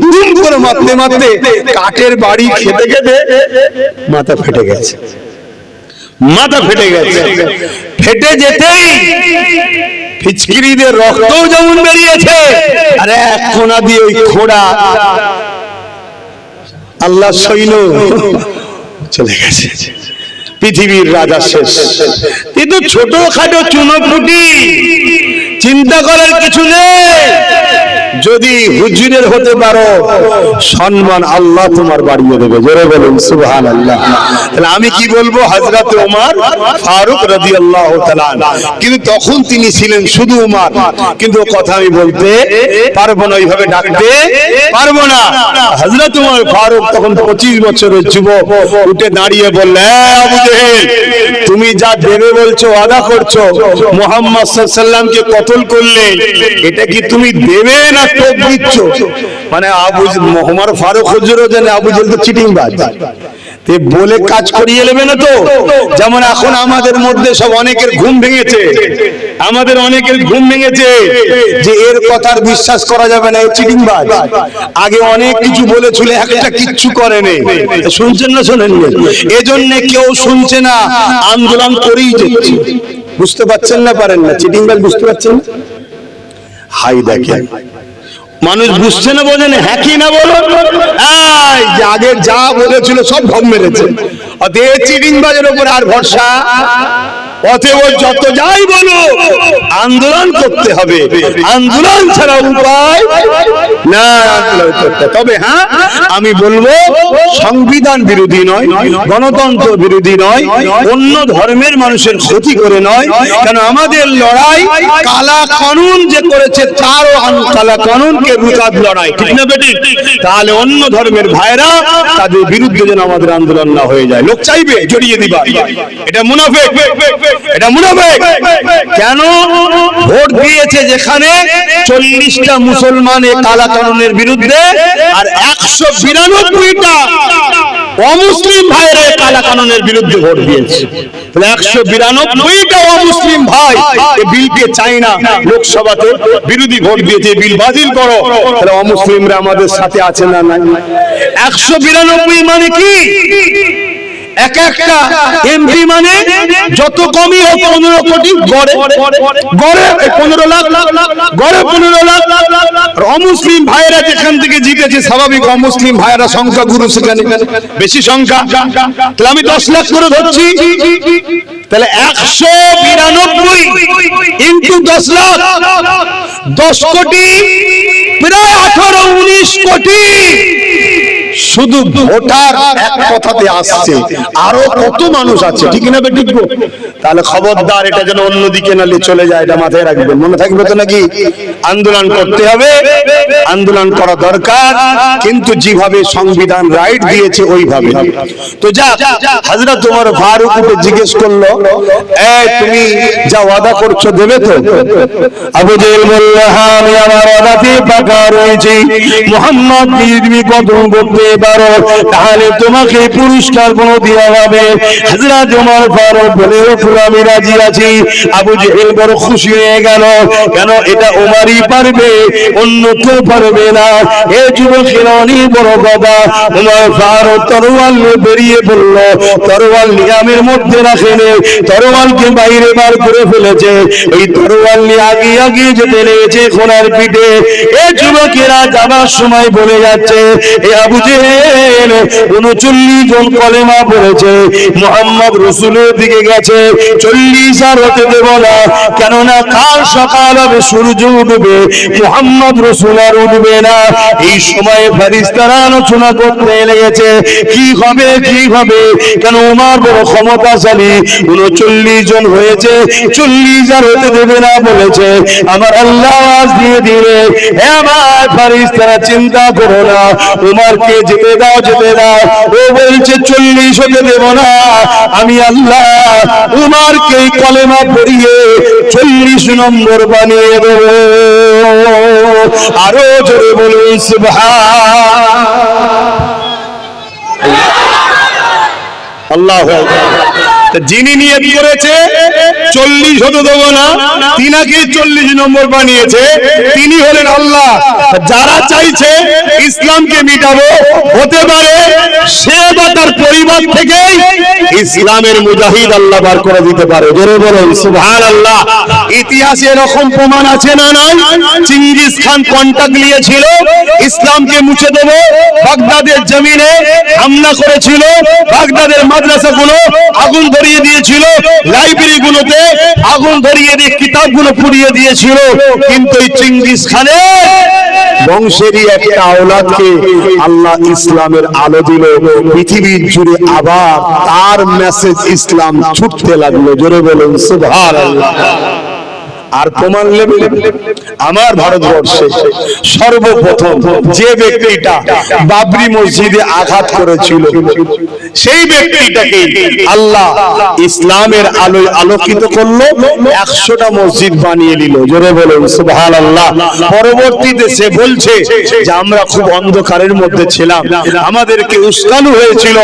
দুম করে মারতে মারতে কাঠের বাড়ি খেতে খেতে মাথা ফেটে গেছে। মাথা ফেটে গেছে, ফেটে যেতেই ফিচকিরিদের রক্তও যেমন বেরিয়েছে, আর এক কোনা দিয়ে ওই খোড়া আল্লাহ সৈন্য চলে গেছে। পৃথিবীর রাজা শেষ। কিন্তু ছোটখাটো চুনোপুটি, চিন্তা করার কিছু নেই। যদি হুজুরের হতে পারো, সম্মান আল্লাহ তোমার বাড়িয়ে দেবে। জোরে বলুন সুবহানাল্লাহ। তাহলে আমি কি বলবো? হযরত ওমর ফারুক রাদিয়াল্লাহু তাআলা, কিন্তু তখন তিনি ছিলেন শুধু ওমর, কিন্তু কথা আমি বলতে পারবো না, ওইভাবে ডাকতে পারবো না। হযরত ওমর ফারুক তখন 25 বছরের যুবক, উঠে দাঁড়িয়ে বললেন, আবু জেহেল, তুমি যা দেবে বলছো, ওয়াদা করছো, মুহাম্মদ সাল্লাল্লাহু আলাইহি সাল্লামকে কতল করলে, এটা কি তুমি দেবে না টোপ দিচ্ছ? মানে ওমর ফারুক হুজুরও জানে আবু জেহেল তো চিটিংবাজ, বলে কাজ করিয়ে নেবে না তো। যেমন এখন আমাদের মধ্যে সব অনেকের ঘুম ভেঙেছে, আমাদের অনেকের ঘুম ভেঙেছে যে এর কথার বিশ্বাস করা যাবে না, এর চিটিংবাজ। আগে অনেক কিছু বলেছিল, একটা কিচ্ছু করেনি। শুনছেন না? শোনেন? এজন্য কেউ শুনছে না, আন্দোলন করেই যাচ্ছে। বুঝতে পারছেন না? পারেন না? চিটিংবাজ বুঝতে পারছেন? হাই দেখেন, মানুষ বুঝছে না, বোঝেন? হ্যাঁ কি না বলো? এই যে আগের যা বলেছিল সব ভব মেরেছে, অতএব চিটিংবাজের উপর আর ভরসা। অতএব যত যাই বলো, আন্দোলন করতে হবে, আন্দোলন ছাড়া উপায় না। তবে হ্যাঁ, আমি বলবো সংবিধান বিরোধী নয়, গণতন্ত্র বিরোধী নয়, অন্য ধর্মের মানুষের ক্ষতি করে নয়। কেন আমাদের লড়াই কালা কানুন যে করেছে, তারও কালা কানুনকে রুকাত লড়াই, ঠিক না বেটি? তাহলে অন্য ধর্মের ভাইরা, তাদের বিরুদ্ধে যেন আমাদের আন্দোলন না হয়ে যায়। লোক চাইবে জড়িয়ে দিবা, এটা মুনাফিক, এটা মুনাফিক। কেন? ভোট দিয়েছে যেখানে 40টা মুসলমান কালা কানুনের বিরুদ্ধে, আর 192টা অমুসলিম ভাইরা কালা কানুনের বিরুদ্ধে ভোট দিয়েছে। 192টা অমুসলিম ভাই এই বিলকে চাই না, লোকসভাতে বিরোধী ভোট দিয়েছে, বিল বাতিল করো। তাহলে অমুসলিমরা আমাদের সাথে আছে না নাই? 192 মানে কি? এক একটা এমপি মানে যত কমই হোক 15 কোটি, গড়ে 15 লাখ, গড়ে 15 লাখ। অমুসলিম ভাইয়েরা যেখান থেকে জিতেছে, স্বাভাবিক অমুসলিম ভাইয়েরা সংখ্যা গুরু, সেখানে বেশি সংখ্যা। তাহলে আমি 10 লাখ করে ধরছি, তাহলে 192 ইন্টু 10 লাখ, 10 কোটি, প্রায় 18-19 কোটি শুধু ভোটার এক কথাতে আসছে। আরো কত মানুষ আছে, ঠিক না বেঠিক? তাহলে খবরদার, এটা যেন অন্যদিকে না চলে যায়, এটা মাথায় রাখবেন। মনে থাকবে তো নাকি? আন্দোলন করতে হবে, আন্দোলন করা দরকার, কিন্তু যেভাবে সংবিধান রাইট দিয়েছে ওইভাবে। তো যা হযরত ওমর ফারুক উঠে জিজ্ঞেস করলো, এই তুমি যা ওয়াদা করছো দেবে তো? আবু জেহেল বলল, হ্যাঁ আমি আমার ওয়াদাতে পাকা রয়েছি। মুহাম্মদ তুমি কতল করতে পারো, তাহলে তোমাকে পুরস্কার কোনো দেওয়া হবে। হযরত ওমর ফারুক বলে, আমি রাজি আছি। আবু জেহেল বড় খুশি হয়ে গেল, কেন এটা ওমরই পারবে, অন্য কেউ পারবে না। এই যুবকেরা অনেক বড় কথা। ওমর ফারুক তরোয়াল নিয়ে বেরিয়ে পড়ল, তরোয়াল নিয়ামের মধ্যে রাখেনি, তরোয়ালকে বাইরে বার করে ফেলেছে। ওই তরোয়াল নিয়ে আগে আগে যেতে লেগেছে ঘোড়ার পিঠে। এই যুবকেরা যাবার সময় বলে যাচ্ছে, এ আবু জেহেল 39 জন কলেমা পড়েছে, মুহাম্মদ রাসূলের দিকে গেছে, 40 আর হতে দেব না, কেননা কাল সকাল হবে, সূর্য উঠবে, মুহাম্মদ রাসূল আর উঠবে না। এই সময়ে ফেরেশতারা আলোচনা করতে লেগেছে কি হবে কি হবে, কেন ওমর বড় ক্ষমতাশালী, 39 জন হয়েছে, 40 আর হতে দেবে না বলেছে। আমার আল্লাহ আওয়াজ দিয়ে দিলে, হে আমার ফেরেশতারা চিন্তা করো না, ওমরকে যেতে দাও যেতে দাও। ও বলছে 40 হতে দেব না, আমি আল্লাহ ওমরকে কলেমা পড়িয়ে 40 নম্বর বানিয়ে দেব। আরো জোরে বলুন সুবহানাল্লাহ। যিনি নিয়ত করেছে 40 হতে দেব না, তিনাকে 40 নম্বর বানিয়েছে, তিনি হলেন আল্লাহ। যারা চাইছে ইসলামকে মিটাবো, হতে পারে সে বা তার পরিবার থেকেই ইসলামের মুজাহিদ আল্লাহ বার করে দিতে পারে। জোরে বলুন সুবহানাল্লাহ। ইতিহাসে এরকম প্রমাণ আছে না নাই? চেঙ্গিস খান কন্টাক্ট নিয়েছিল ইসলামকে মুছে দেব, বাগদাদের জমিনে হামলা করেছিল, বাগদাদের মাদ্রাসাগুলো আগুন ধরিয়ে দিয়েছিল, লাইব্রেরি গুলোতে আগুন ধরিয়ে দিয়ে কিতাবগুলো পুড়িয়ে দিয়েছিল। কিন্তু এই চেঙ্গিস খানের বংশেরই একটা আওলাদকে আল্লাহ ইসলামের আলো দিল, পৃথিবীর জুড়ে আবার তার মেসেজ ইসলাম ছুটতে লাগলো। জোরে বলুন সুবহানাল্লাহ। আর প্রমাণ লেভেলে আমার ভারতবর্ষে সর্বপ্রথম যে ব্যক্তিটা বাবরি মসজিদে আঘাত করেছিল, সেই ব্যক্তিটাকে আল্লাহ ইসলামের আলোয় আলোকিত করলো, 100টা মসজিদ বানিয়ে দিল। জোরে বলুন সুবহানাল্লাহ। পরবর্তীতে সে বলছে যে আমরা খুব অন্ধকারের মধ্যে ছিলাম, আমাদেরকে উস্কানো হয়েছিল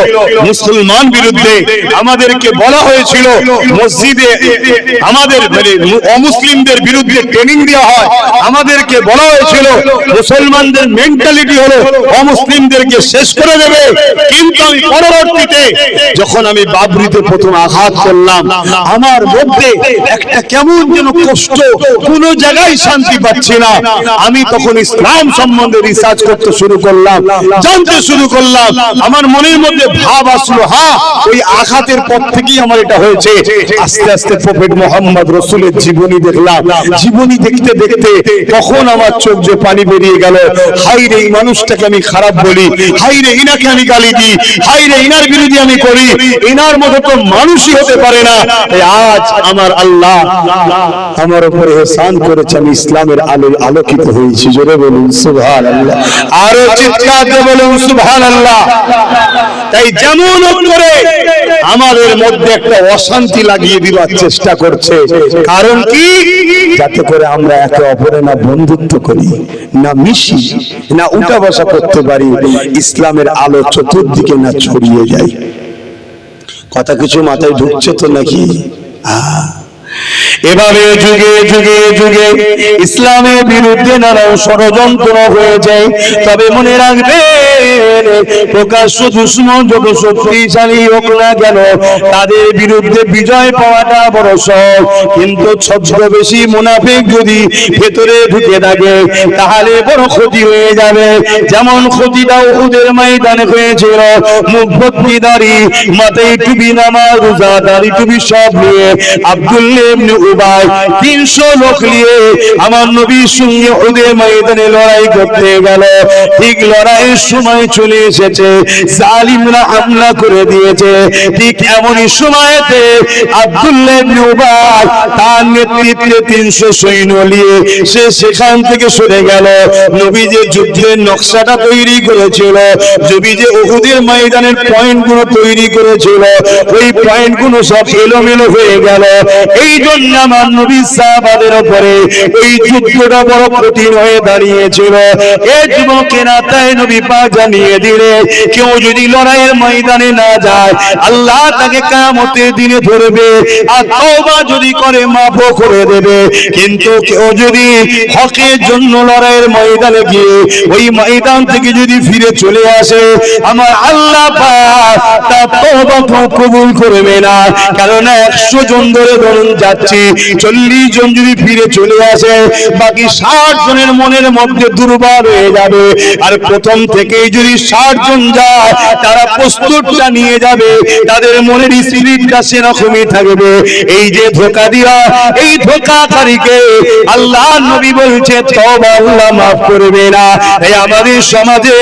মুসলমান বিরুদ্ধে, আমাদেরকে বলা হয়েছিল মসজিদে আমাদের অমুসলিমদের বিরুদ্ধে ট্রেনিং দেওয়া হয়, আমাদেরকে বলা হয়েছিল মুসলমানদের মেন্টালিটি হলো অমুসলিমদেরকে শেষ করে দেবে। কিন্তু আমি পরবর্তীতে যখন আমি বাবরিতে প্রথম আঘাত করলাম, আমার মধ্যে একটা কেমন যেন কষ্ট, কোন জায়গায় শান্তি পাচ্ছি না। আমি তখন ইসলাম সম্বন্ধে রিসার্চ করতে শুরু করলাম, জানতে শুরু করলাম। আমার মনের মধ্যে ভাব আসলো, হ্যাঁ ওই আঘাতের পর থেকেই আমার এটা হয়েছে। আস্তে আস্তে প্রফেট মুহাম্মদ রাসূলের জীবনী দেখলাম, জীবনী দেখতে দেখতে তখন আমার চোখ যে পানি বেরিয়ে গেল। হাই রে, এই মানুষটাকে আমি খারাপ বলি, হাই রে ইনাকে আমি গালি দিই, হাই রে ইনার বিরোধী আমি করি, ইনার মতো তো মানুষই হতে পারে না। আজ আমার আল্লাহ আমার উপরে ইহসান করেছে, আমি ইসলামের আলোয় আলোকিত হয়েছি। জোরে বলুন সুবহানাল্লাহ। আরো চিৎকার দিয়ে বলুন সুবহানাল্লাহ। তাই যেমন করে আমাদের মধ্যে একটা অশান্তি লাগিয়ে দিবার চেষ্টা করছে, কারণ কি? যাতে করে আমরা একে অপরে না বন্ধুত্ব করি, না মিশি, না উঠা বসা করতে পারি, ইসলামের আলো চতুর্দিকে না ছড়িয়ে যায়। কথা কিছু মাথায় ঢুকছে তো নাকি? এভাবে যুগে যুগে যুগে ইসলামের বিরুদ্ধে নানা ষড়যন্ত্র হয়ে যায়। তবে মনে রাখবেন, প্রকাশ্য দুশমন যত শক্তিশালী হোক না কেন, তাদের বিরুদ্ধে বিজয় পাওয়াটা বড় সহজ। কিন্তু ছদ্মবেশী মুনাফিক যদি ভেতরে ঢুকে থাকে, তাহলে বড় ক্ষতি হয়ে যাবে। যেমন ক্ষতিটা উহুদের ময়দানে হয়েছিল। মুখ ভর্তি দাড়ি, মাথায় টুপি, নামাজ রোজা, দাড়ি টুপি সব নিয়ে আব্দুল্লাহ ইবনে উবাই 300 লোক নিয়ে আমার নবীর সঙ্গে উহুদের ময়দানে লড়াই করতে গেল। ঠিক লড়াইয়ের সময় চলে এসেছে, জালিমরা হামলা করে দিয়েছে। ঠিক এমনই সময়তে আব্দুল্লাহ ইবনে উবাই তার নেতৃত্বে 300 সৈন্য নিয়ে সে সেখান থেকে সরে গেল। নবী যে যুদ্ধের নকশাটা তৈরি করেছিল, নবী যে উহুদের ময়দানের পয়েন্টগুলো তৈরি করেছিল, ওই পয়েন্টগুলো সব এলোমেলো হয়ে গেল। এই জন্য আমার নবী সাহাবাদের উপরে এই যুদ্ধটা বড় কঠিন হয়ে দাঁড়িয়েছিল। এই যুবকেরা তাই নবী পাক জানিয়ে দিলে, কেউ যদি লড়াইয়ের ময়দানে না যায়, আল্লাহ তাকে কিয়ামতের দিনে ধরবে, আর তওবা যদি করে মাফও করে দেবে। কিন্তু কেউ যদি হকের জন্য লড়াইয়ের ময়দানে গিয়ে ওই ময়দান থেকে যদি ফিরে চলে আসে, আমার আল্লাহ পাক তার তওবা কবুল করবে না। কারণ 100 জন ধরে ধরুন যাচ্ছি, 40 জন যদি ফিরে চলে আসে, বাকি 60 জনের মনের মধ্যে দুর্বল হয়ে যাবে। আর প্রথম থেকেই যদি 60 জন যায়, তারা প্রস্তুতটা নিয়ে যাবে, তাদের মনের স্পিরিটটা সেরকমই থাকবে। এই যে ধোঁকা দিয়া, এই ধোঁকাকারীকে আল্লাহ নবী বলছে তওবা, আল্লাহ মাফ করবে না। এই আমাদের সমাজে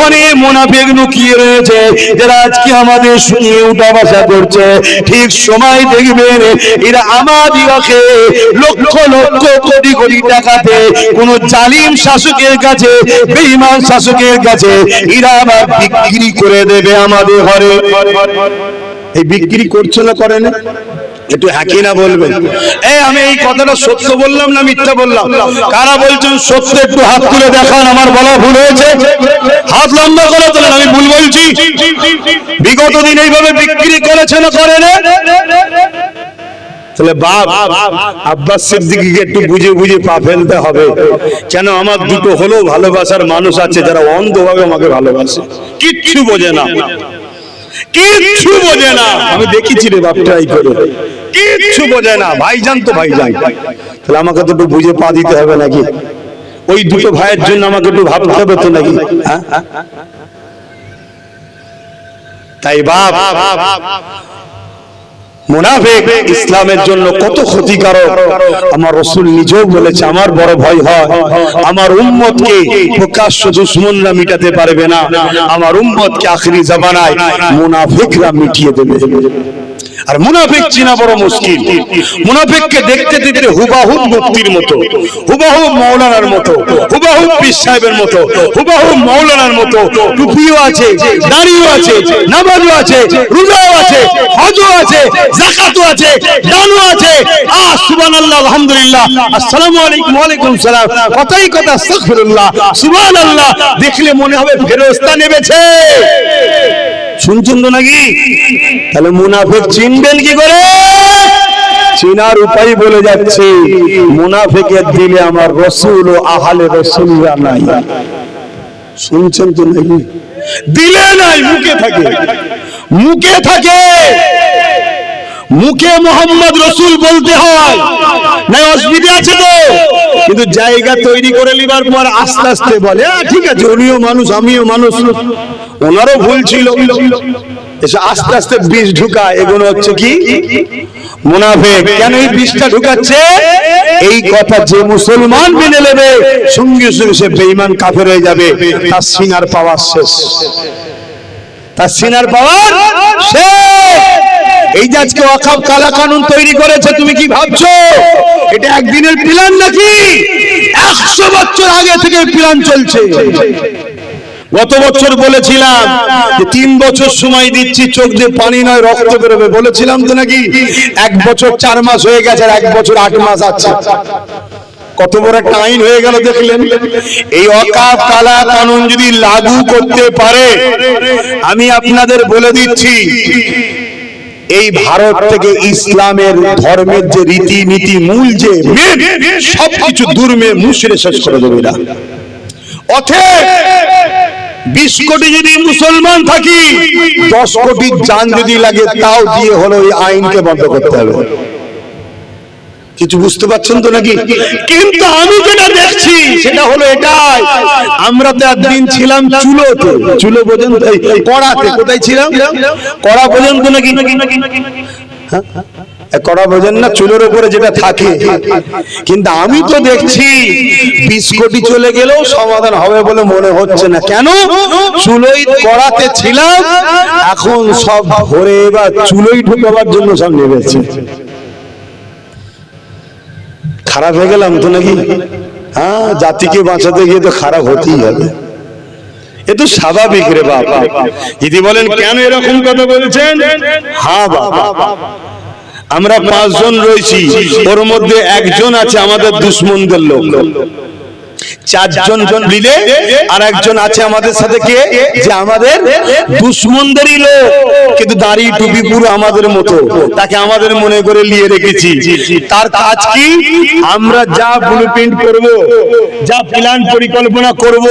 অনেক মুনাফিক লুকিয়ে রয়েছে, যারা আজকে আমাদের সঙ্গে উঠা বসা করছে। ঠিক সময় দেখবেন এরা আমাদিওকে লক্ষ লক্ষ কোটি কোটি টাকাতে কোন জালিম শাসকের কাছে, বেঈমান শাসকের কাছে এরা আবার বিক্রি করে দেবে আমাদের ঘরে। এই বিক্রি করছে না, করে না? একটু হাকি না বলবেন। আমি এই কথাটা সত্য বললাম না মিথ্যা বললাম? কারা বলছেন সত্য একটু হাত তুলে দেখান। আমার বলা ভুল হয়েছে, হাত লম্বা করে তোলেন। আমি ভুল বলছি? বিগত দিন এইভাবে বিক্রি করেছে না, করে না? তাহলে বাপ আব্বাস সিদ্দিকীকে একটু বুঝে বুঝে পা ফেলতে হবে। কেন? আমার দুটো হলেও ভালোবাসার মানুষ আছে যারা অন্ধভাবে আমাকে ভালোবাসে, কিচ্ছু বোঝে না, কিচ্ছু বোঝে না। আমি দেখেছি রে বাপ, ট্রাই করে, কিচ্ছু বোঝে না। ভাইজান তো ভাইজান, তাহলে আমাকে তো একটু বুঝে পা দিতে হবে নাকি? ওই দুটো ভাইয়ের জন্য আমাকে একটু ভাবতে হবে তো নাকি? তাই বাপ, মুনাফিক ইসলামের জন্য কত ক্ষতিকারক আমার রাসূল নিজেও বলেছে। আমার বড় ভয় হয় আমার উম্মতকে প্রকাশ্য দুশমনরা মিটাতে পারবে না, আমার উম্মতকে আখিরি জামানায় মুনাফিকরা মিটিয়ে দেবে। আর মুনাফিক চিনা বড় মুশকিল। মুনাফিককে দেখতে দেখতে হুবাহু মুফতির মতো, হুবাহু মাওলানার মতো, হুবাহু পীর সাহেবের মতো, হুবাহু মাওলানার মতো টুপিও আছে, দাড়িও আছে, নামাজও আছে, রোজাও আছে, হজও আছে, যাকাতও আছে, দানও আছে। সুবহানাল্লাহ, আলহামদুলিল্লাহ, আসসালামু আলাইকুম, ওয়া আলাইকুম সালাম, কথাই কথা আস্তাগফিরুল্লাহ, সুবহানাল্লাহ। দেখলে মনে হবে ফেরেশতা নেমেছে। শুনছেন তো নাকি? তাহলে মুনাফিক চিনবেন কি করে? চিনার উপায় বলে যাচ্ছে। মুনাফিকের দিলে আমার রাসূল ও আহলে রাসূলরা নাই। শুনছেন তো নাকি? দিলে নাই, মুখে থাকে, মুখে থাকে। মুখে মোহাম্মদ রাসূল বলতে হয় না, অসুবিধা আছে তো? কিন্তু জায়গা তৈরি করে লিবার পর আস্তে আস্তে বলে ঠিক আছে, উনিও মানুষ আমিও মানুষ, ওনারও ভুল ছিল, এসে আস্তে আস্তে বিষ ঢুকায়। এগুলো হচ্ছে কি? মুনাফিক। কেন এই বিষটা ঢুকাচ্ছে? এই কথা যে মুসলমান মেনে নেবে সঙ্গে সঙ্গে সে বেঈমান কাফের হয়ে যাবে। তার সিনার পাওয়ার শেষ, তার সিনার পাওয়ার শেষ। এই যে আজকে ওয়াকফ কালা কানুন তৈরি করেছে, তুমি কি ভাবছো এটা একদিনের প্ল্যান নাকি? 100 বছর আগে থেকে প্ল্যান চলছে। গত বছর বলেছিলাম যে 3 বছর সময় দিচ্ছি, চোখ দিয়ে পানি নয় রক্ত বেরোবে, বলেছিলাম তো নাকি? 1 বছর 4 মাস হয়ে গেছে, আর 1 বছর 8 মাস আছে। কত বড় একটা আইন হয়ে গেল দেখলেন? এই ওয়াকফ কালা কানুন যদি লাগু করতে পারে, আমি আপনাদের বলে দিচ্ছি এই ভারত থেকে ইসলামের ধর্মের যে রীতিনীতি মূল যে সবকিছু দুর্মে মুছড়ে শেষ করে দেবে না। অতএব 20 কোটি যদি মুসলমান থাকি, 10 কোটি জান যদি লাগে তাও দিয়ে হলো এই আইনকে বন্ধ করতে হবে। কিছু বুঝতে পারছেন তো নাকি? কিন্তু আমি যেটা দেখছি সেটা হলো এটাই। আমরা তো একদিন ছিলাম চুলোতে, চুলো পর্যন্ত, কড়াতে। কোথায় ছিলাম? কড়া পর্যন্ত নাকি? কড়া বোঝেন না, চুলোর উপরে যেটা থাকে। কিন্তু আমি তো দেখছি 20 কোটি চলে গেলেও সমাধান হবে বলে মনে হচ্ছে না। কেন? চুলোই কড়াতে ছিলাম, এখন সব ভরে বা চুলোই ঢুকাবার জন্য সব নেমেছে। খারাপ হয়ে গেলাম তো নাকি? হ্যাঁ, জাতিকে বাঁচাতে গিয়ে তো খারাপ হতেই হবে, এ তো স্বাভাবিক রে বাবা। যদি বলেন কেন এরকম কথা বলছেন, হ্যাঁ বাবা, আমরা 5 জন রয়েছি, ওর মধ্যে একজন আছে আমাদের দুশমনদের লোক, 4 জন মিলে আর একজন আছে আমাদের সাথে, কে? যে আমাদের দুশমনদেরই লোক, কিন্তু দাড়ি টুপি পুরো আমাদের মতো, তাকে আমাদের মনে করে নিয়ে রেখেছি। তার কাজ কি? আমরা যা ব্লুপ্রিন্ট করব, যা প্ল্যান পরিকল্পনা করব,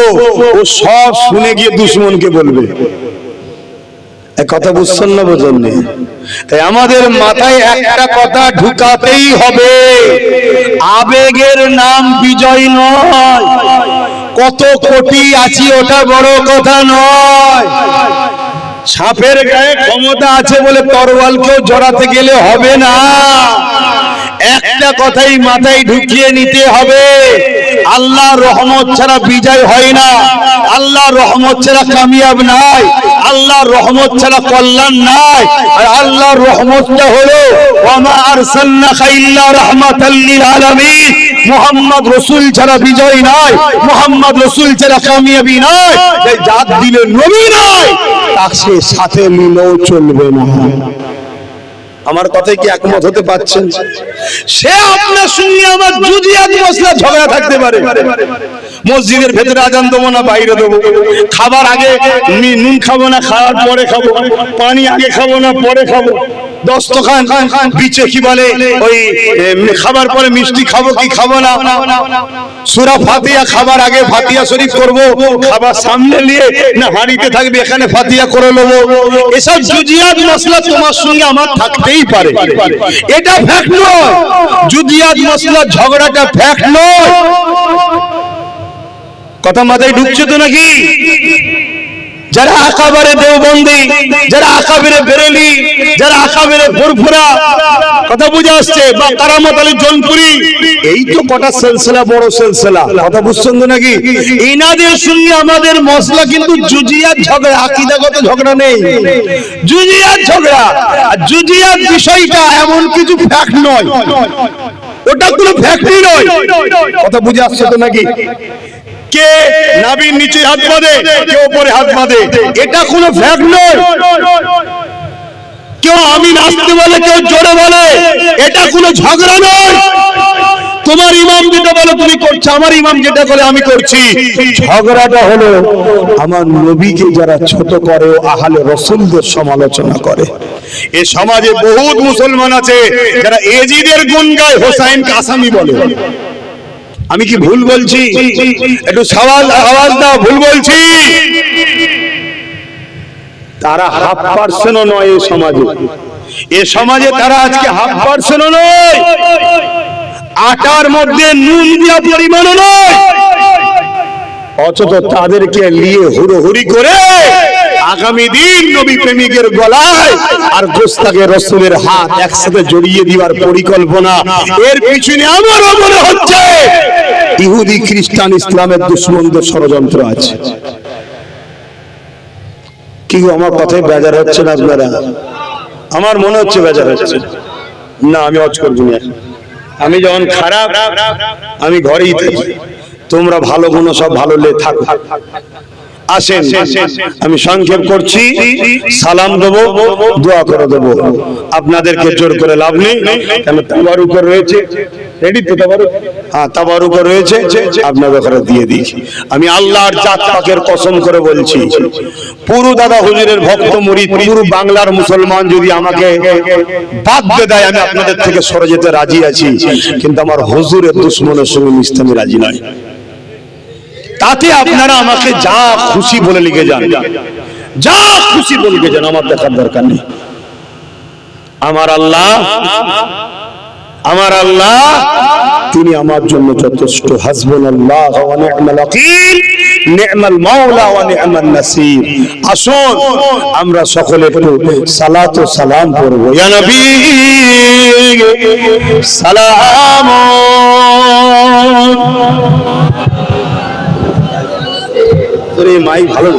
ও সব শুনে গিয়ে দুশমনকে বলবে। কথা বুঝছেন না বোঝেন? তাই আমাদের মাথায় একটা কথা ঢুকাতেই হবে, আবেগের নাম বিজয় নয়। কত কোটি আছি ওটা বড় কথা নয়। সাপের গায়ে ক্ষমতা আছে বলে তরোয়ালকেও জড়াতে গেলে হবে না। একটা কথাই মাথায় ঢুকিয়ে নিতে হবে, আল্লাহর রহমত ছাড়া বিজয় হয় না, আল্লাহর রহমত ছাড়া কামিয়াব নাই, আল্লাহর রহমত ছাড়া কল্যাণ নাই। আর আল্লাহর রহমতটা হলো ওয়ামা আরসালনাকা ইল্লা রাহমাতাল লিল আলামিন। মুহাম্মদ রাসূল ছাড়া বিজয় নাই, মুহাম্মদ রাসূল ছাড়া কামিয়াবি নাই। যে জাত দিলে নবী নাই, তাকে সাথে নিলেও চলবে না। আমার কথায় কি একমত হতে পারছেন? সে আপনার সঙ্গে আমার জুজিয়াত মশলা ঝগড়া থাকতে পারে, মসজিদের ভেতরে আজান দেবো না বাইরে দেবো, খাবার আগে নুন খাবো না খাওয়ার পরে খাবো, পানি আগে খাবো না পরে খাবো, দস্তখান বিচে কি বলে ওই খাবার পরে মিষ্টি খাবো কি খাবো না, সূরা ফাতিহা খাবার আগে ফাতিহা শরীফ করবো, খাবার সামনে নিয়ে না হাঁড়িতে থাকবে এখানে ফাতিহা করে নেবো। এসব জুজিয়াত মশলা তোমার সঙ্গে আমার থাকতেই পারে, এটা ফ্যাক্ট নয়। জুজিয়াত মশলা ঝগড়াটা ফ্যাক্ট নয়। কথা মাথায় ঢুকছে তো নাকি? যারা আকাবারে দেওবন্দি, যারা আকাবারে বেরেলি, যারা আকাবারে ফুরফুরা, কথা বুঝে আসছে, বা কারামত আলী জনপুরি, এই তো কটা সিলসিলা, বড় সিলসিলা। কথা বুঝছেন তো নাকি? ইনাদের সঙ্গে আমাদের মশলা কিন্তু জুজিয়াত ঝগড়া, আকীদাগত ঝগড়া নেই, জুজিয়াত ঝগড়া। আর জুজিয়াত বিষয়টা এমন কিছু ফ্যাক্ট নয়, ওটা কোনো ফ্যাক্টই নয়। কথা বুঝে আসছে তো নাকি? কে নাভির নিচে হাত বাঁধে, কে উপরে হাত বাঁধে, এটা কোনো ফ্যাক্ট নয়। কেউ আমি নাচতে বলে, কেউ জোরে বলে, এটা কোনো ঝগড়া নয়। তোমার ইমাম যেটা বলে তুমি করছো, আমার ইমাম যেটা বলে আমি করছি। ঝগড়াটা হলো আমার নবীকে যারা ছোট করে ও আহলে রাসূলদের সমালোচনা করে। এই সমাজে বহুত মুসলমান আছে যারা এজিদের গুণ গায়, হোসাইনকে আসামি বলে। আমি কি ভুল বলছি? একটু আওয়াজ দাও, ভুল বলছি? তারা 0.5% নয় এই সমাজে, এ সমাজে তারা আজকে 0.5% নয়, আটার মধ্যে নুন দিয়া পরিমাণও নয়। অথচ তাদেরকে নিয়ে হুড়োহুড়ি করে আগামী দিন নবী প্রেমিকের গলায় আর গোস্তাকে রাসূলের হাত একসাথে জড়িয়ে দেওয়ার পরিকল্পনা। এর পিছনে আমারও মনে হচ্ছে ইহুদি খ্রিস্টান ইসলামের দুশমনদের ষড়যন্ত্র আছে। কি আমার কথায় বেজার হচ্ছে না আপনারা? আমার মনে হচ্ছে বেজার হচ্ছে না। আমি অজ করবো না, আমি যখন খারাপ আমি ঘরেই থাকি, তোমরা ভালো গুণ সব ভালো লে থাকো। আসেন, আমি সংক্ষেপ করছি, সালাম দেবো, দোয়া করে দেবো। আপনাদেরকে জোর করে লাভ নেই, কেন তাবারুক রয়েছে। রেডি তো তাবারুক? হ্যাঁ, তাবারুক রয়েছে, আপনাদের ঘরে দিয়ে দিই। আমি আল্লাহর জাত পাকের কসম করে বলছি, পুরো দাদা হুজুরের ভক্ত মুরিদ, পুরো বাংলার মুসলমান যদি আমাকে বাদ দিয়ে দেয়, আমি আপনাদের থেকে সরে যেতে রাজি আছি, কিন্তু আমার হুজুরের দুশমনের সঙ্গে মিশতে আমি রাজি নয়। তাতে আপনারা আমাকে যা খুশি বলে লিখে যান, যা খুশি বলে লিখে যান, আমার দেখার দরকার নেই। আমার আল্লাহ তিনি আমার জন্য যথেষ্ট। হাসবুনাল্লাহ ওয়া নি'মাল ওয়াকিল, নি'মাল মাওলা ওয়া নি'মান নাসির। আসুন আমরা সকলে একটু সালাত ও সালাম পড়ব। ইয়া নবী সালাম। তোরে মাই ভালো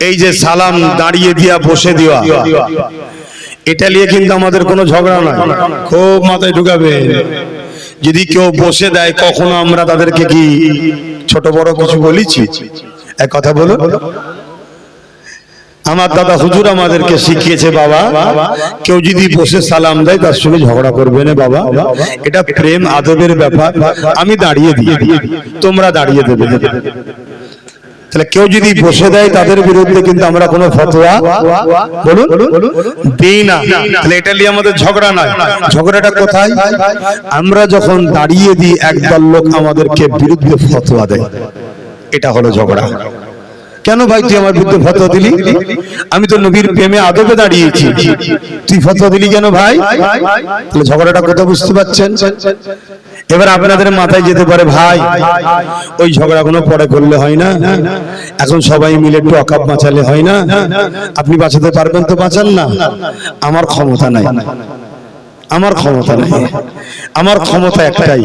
এই যে সালাম দাঁড়িয়ে দিয়া বসে দেওয়া, এটা নিয়ে কিন্তু আমাদের কোনো ঝগড়া নয়। খুব মাথায় ঢুকাবে, যদি কেউ বসে দেয় কখনো আমরা তাদেরকে কি ছোট বড় কিছু বলেছি? এক কথা বলো। আমার দাদা হুজুর আমাদেরকে শিখিয়েছে, বাবা কেউ যদি বসে সালাম দেয় তার সঙ্গে ঝগড়া করবে না বাবা, এটা প্রেম আদবের ব্যাপার। আমি দাঁড়িয়ে দিই, তোমরা দাঁড়িয়ে দেবে। তাহলে কেউ যদি বসে দেয় তাদের বিরুদ্ধে কিন্তু আমরা কোনো ফতোয়া বলুন দিই না। তাহলে এটা নিয়ে আমাদের ঝগড়া নয়। ঝগড়াটা কোথায়? আমরা যখন দাঁড়িয়ে দিই একদল লোক আমাদেরকে বিরুদ্ধে ফতোয়া দেয়, এটা হলো ঝগড়া। কেন ভাই তুই আমার বিরুদ্ধে ফতোয়া দিলি? আমি তো নবীর প্রেমে আদবে দাঁড়িয়েছি, তুই ফতোয়া দিলি কেন ভাই? তাহলে ঝগড়াটা কথা বুঝতে পারছেন? এবার আপনাদের মাথায় যেতে পারে ভাই ওই ঝগড়াগুলো পরে করলে হয় না, এখন সবাই মিলে একটু অকাপ বাঁচালে হয় না? আপনি বাঁচাতে পারবেন তো বাঁচান না। আমার ক্ষমতা নাই, আমার ক্ষমতা নাই, আমার ক্ষমতা একটাই,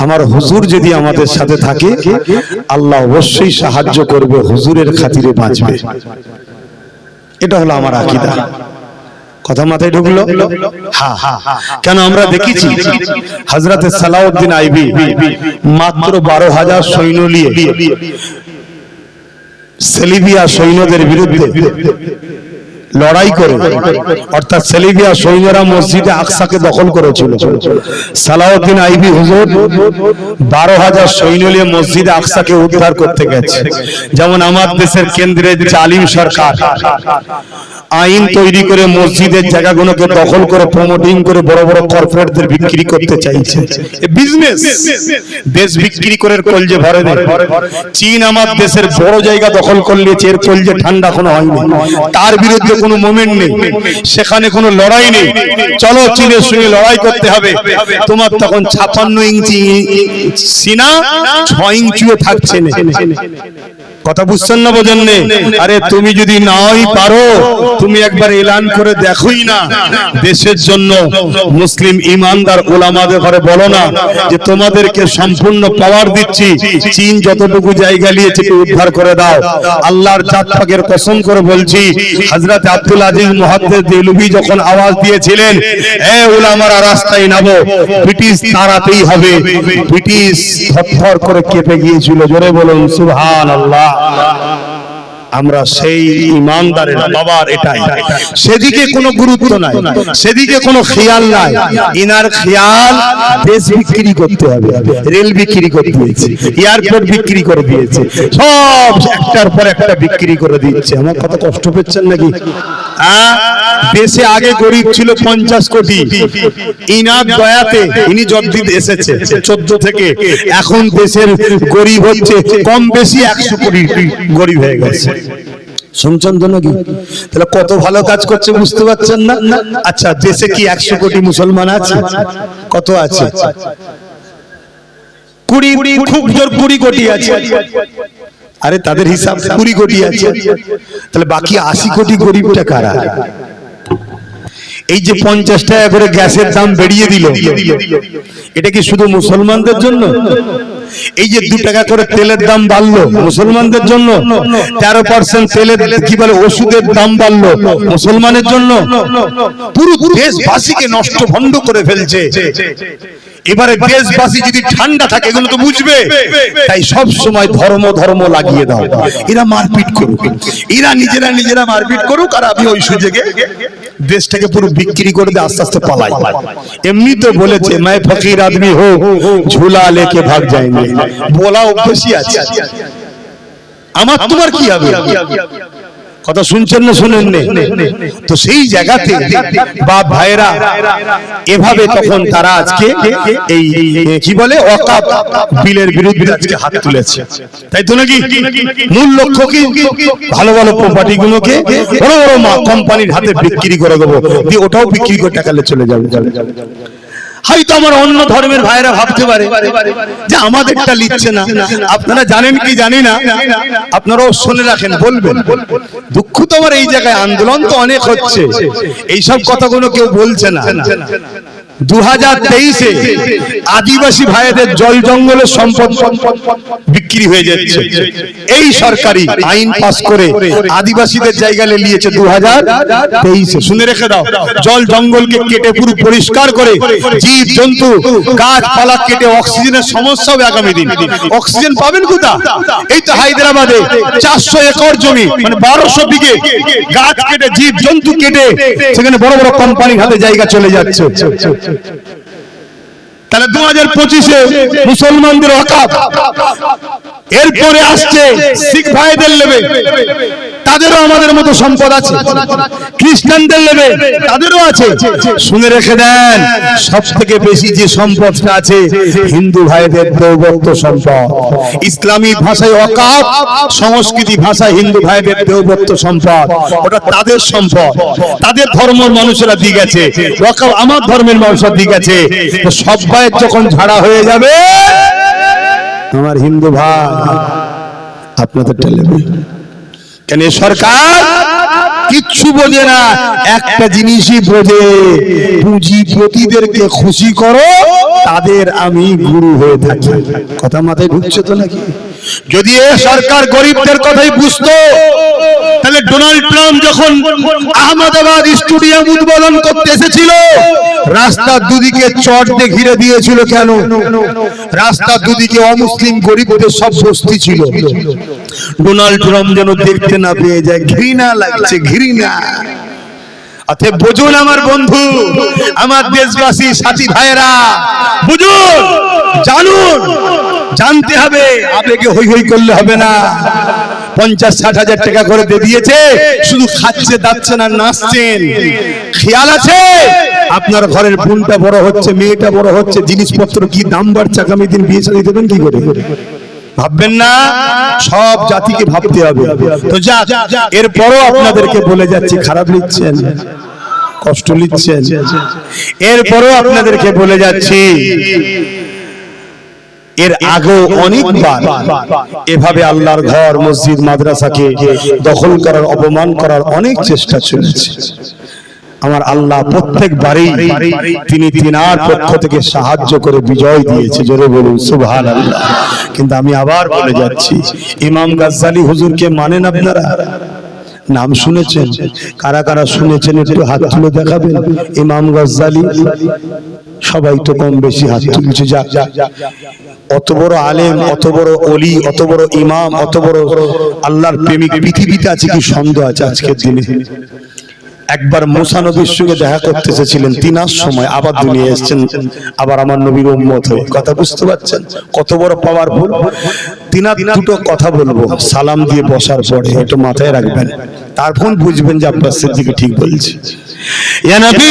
আমার হুজুর যদি আমাদের সাথে থাকে আল্লাহ অবশ্যই সাহায্য করবে, হুজুরের খাতিরে বাঁচবে। এটা হলো আমার আকীদা। কথা মাথায় ঢুকলো? হ্যাঁ, কেন আমরা দেখেছি হযরতে সালাউদ্দিন আইবি মাত্র 12,000 সৈন্য নিয়ে সেলিবিয়া সৈন্যদের বিরুদ্ধে লড়াই করে, অর্থাৎ সেলিবিয়া সৈন্যরা মসজিদে আকসাকে দখল করেছিল। সালাউদ্দিন আইবি হুজুর 12,000 সৈন্য নিয়ে মসজিদে আকসাকে উদ্ধার করতে গেছে। যেমন আমার দেশের কেন্দ্রের জালিম সরকার আইন তৈরি করে মসজিদের জায়গাগুলোকে দখল করে প্রমোটিং করে বড় বড় কর্পোরেটদের বিক্রি করতে চাইছে। বিজনেস, দেশ বিক্রি করে কলজে ভরে দেয়। চীন আমার দেশের বড় জায়গা দখল করে নিয়েছে, এর কলজে ঠান্ডা কোনো হয়নি, তার বিরুদ্ধে কোনো মুভমেন্ট নেই, সেখানে কোনো লড়াই নেই। চলো চীনের সঙ্গে লড়াই করতে হবে, তোমার তখন 56 ইঞ্চি সিনা 6 ইঞ্চিও থাকছে না। কথা বুঝছেন না? বোঝেন না? আরে তুমি যদি নাই পারো তুমি একবার এলান করে দেখোই না, দেশের জন্য মুসলিম ইমানদার উলামাদের ঘরে বলো না যে তোমাদেরকে সম্পূর্ণ পাওয়ার দিচ্ছি, চীন যতটুকু জায়গা নিয়েছে উদ্ধার করে দাও। আল্লাহর জাত পাকের কসম করে বলছি, হযরত আব্দুল আজিজ মুহাদ্দিস দেহলভী যখন আওয়াজ দিয়েছিলেন এ উলামারা রাস্তায় নামো, ব্রিটিশ তাড়াতেই হবে, ব্রিটিশ থরথর করে কেঁপে গিয়েছিল। জোরে বলুন সুবহানাল্লাহ। আমরা সেই ইমানদারের বাবার এটাই, সেদিকে কোনো গুরুত্ব নাই, সেদিকে কোনো খেয়াল নাই। ইনার খেয়াল দেশ বিক্রি করতে হবে, রেল বিক্রি করে দিয়েছে, এয়ারপোর্ট বিক্রি করে দিয়েছে, সব একটার পর একটা বিক্রি করে দিচ্ছে। আমার কত কষ্ট পেচ্ছেন নাকি? দেশে আগে গরিব ছিল 50 কোটি, ইনার দয়াতে ইনি যতদিন এসেছে 14 থেকে এখন দেশের গরিব হচ্ছে কম বেশি 100 কোটি গরিব হয়ে গেছে। শুনছেন তো নাকি? তাহলে কত ভালো কাজ করছে বুঝতে পারছেন না? আচ্ছা দেশে কি 100 কোটি মুসলমান আছে? কত আছে? 20, খুব জোর 20 কোটি আছে। আরে তাদের হিসাব 20 কোটি আছে, তাহলে বাকি 80 কোটি গরিবটা কারা? এই যে 50 টাকা করে গ্যাসের দাম বেরিয়ে দিল, এটা কি শুধু মুসলমানদের জন্য? এই যে 2 টাকা করে তেলের দাম বাড়লো মুসলমানদের জন্য, 13% তেলের কি বলে ওষুধের দাম বাড়লো মুসলমানের জন্য? পুরো দেশবাসীকে নষ্ট ভণ্ড করে ফেলছে। এবারে দেশবাসী যদি ঠান্ডা থাকে এগুলো তো বুঝবে, তাই সব সময় ধর্ম ধর্ম লাগিয়ে দাও। এরা মারপিট করুক, এরা নিজেরা মারপিট করুক, আর আমি ওই সুযোগে দেশটাকে পুরো বিক্রি করে দিয়ে আস্তে আস্তে পালাই। এমনি তো বলেছে मैं फकीर आदमी हो झूला लेके भाग जाएंगे, বলা অভ্যাসই আছে। আমার তোমার কি হবে? কথা শুনছেন না শুনেন না? তো সেই জায়গাতে বাপ ভাইরা এভাবে তখন তারা আজকে এই কি বলে ওয়াকাফ বিলের বিরুদ্ধে আজকে হাত তুলেছে, তাই তো নাকি? মূল লক্ষ্য কি? ভালো ভালো প্রপার্টি গুলোকে বড় বড় কোম্পানির হাতে বিক্রি করে দেবো, দিয়ে ওটাও বিক্রি করে টাকালে চলে যাবে। হয়তো আমার অন্য ধর্মের ভাইরা ভাবতে পারে যে আমাদেরটা লিখছে না। আপনারা জানেন কি জানি না, আপনারাও শুনে রাখেন, বলবেন। দুঃখ তো আমার এই জায়গায়, আন্দোলন তো অনেক হচ্ছে, এইসব কথাগুলো কেউ বলছে না। 2023-এ আদিবাসী ভাইদের জল জঙ্গলের সম্পদ বিক্রি হয়ে যাচ্ছে। এই সরকারি আইন পাস করে আদিবাসীদের জায়গা নিয়েছে 2023-এ। শুনে রেখে দাও, জল জঙ্গলকে কেটে পুরো পরিষ্কার করে জীব জন্তু গাছপালা কেটে অক্সিজেনের সমস্যা হবে আগামী দিন। অক্সিজেন পাবেন কোথা? এই তো হায়দ্রাবাদে 400 একর জমি, মানে 1200 বিঘে গাছ কেটে জীব জন্তু কেটে সেখানে বড় বড় কোম্পানির হাতে জায়গা চলে যাচ্ছে। তাহলে 2025-এ মুসলমানদের ওয়াকাফ এরপরে আসছে শিখ ভাইদের নেবে, তাদেরও আমাদের মতো সম্পদ আছে। খ্রিস্টানদের নেবে, তাদেরও আছে। শুনে রেখে দেন, সব থেকে বেশি যে সম্পদটা আছে হিন্দু ভাইদের দেওবত্ত সম্পদ। ইসলামী ভাষায় ওয়াকাফ, সংস্কৃতি ভাষায় হিন্দু ভাইদের দেওবত্ত সম্পদ। ওটা তাদের সম্পদ, তাদের ধর্মের মানুষেরা দিয়ে গেছে। ওয়াকাফ আমার ধর্মের মানুষেরা দিয়ে গেছে। তো সব ভাইয়ের যখন ঝাড়া হয়ে যাবে, আমার হিন্দু ভাই আপনাদের টেলিভি কেন সরকার কিচ্ছু বোঝে না, একটা জিনিসই বোঝে, পুঁজিপতিদেরকে খুশি করো, তাদের আমি গুরু হয়ে থাকি। কথা মাথায় ঢুকছে তো নাকি? যদি এ সরকার গরিবদের কথাই বুঝতো, তাহলে ডোনাল্ড ট্রাম্প যখন আহমেদাবাদ স্টেডিয়াম উদ্বোধন করতে এসেছিল, রাস্তার দুদিকে চট দিয়ে ঘিরে দিয়েছিল। কেন? রাস্তার দুদিকে অমুসলিম গরিবদের সব বস্তি ছিল। ডোনাল্ড ট্রাম্প যেন দেখতে না পেয়ে যায়, ঘৃণা লাগছে, ঘৃণা। অতএব বুঝুন আমার বন্ধু, আমার দেশবাসী সাথী ভাইয়েরা, বুঝুন, জানুন, জানতে হবে। আবেগে হই হই করলে হবে না। 50-60 হাজার টাকা করে দিয়ে দিয়েছে, শুধু খাচ্ছে দাচ্ছে না, নাচছেন। খেয়াল আছে আপনার ঘরের বোনটা বড় হচ্ছে, মেয়েটা বড় হচ্ছে, জিনিসপত্র কি দাম বাড়ছে, আগামী দিন বিয়ে শাদী দেবেন কি করে? ভাববেন না, সব জাতিকে ভাবতে হবে। তো যাক, এরপরও আপনাদেরকে বলে যাচ্ছি, খারাপ লিখছেন, কষ্ট লিখছেন, এরপরও আপনাদেরকে বলে যাচ্ছি, এর আগেও অনেকবার এভাবে আল্লাহর ঘর, মসজিদ, মাদ্রাসাকে দখল করার, অপমান করার অনেক চেষ্টা চলেছে। আমার আল্লাহ প্রত্যেকবারই তিনি তিনার পক্ষ থেকে সাহায্য করে বিজয় দিয়েছে। জোরে বলুন সুবহানাল্লাহ। কিন্তু আমি আবার বলে যাচ্ছি, ইমাম গাজ্জালি হুজুরকে মানেন আপনারা? নাম শুনেছেন? কারা কারা শুনেছেন একটু হাত তুলে দেখাবেন। ইমাম গাজ্জালি, সবাই তো কম বেশি হাত তুলছে। যাক, অত বড় আলেম, অত বড় ওলি, অত বড় ইমাম, অত বড় আল্লাহর প্রেমিক পৃথিবীতে আছে কি সন্দেহ আছে আজকের দিনে? একবার মুসা নবীর সঙ্গে দেখা করতে এসেছিলেন, তিনার সময় আবার দুনিয়া এসেছেন, আবার আমার নবীর উম্মত হয়ে। কথা বুঝতে পারছেন কত বড় পাওয়ারফুল? তিনার দুটো কথা বলবো সালাম দিয়ে বসার পরে, একটু মাথায় রাখবেন, তারপর বুঝবেন যে আপনার সিদ্দিকী ঠিক বলছে। ইয়া নবী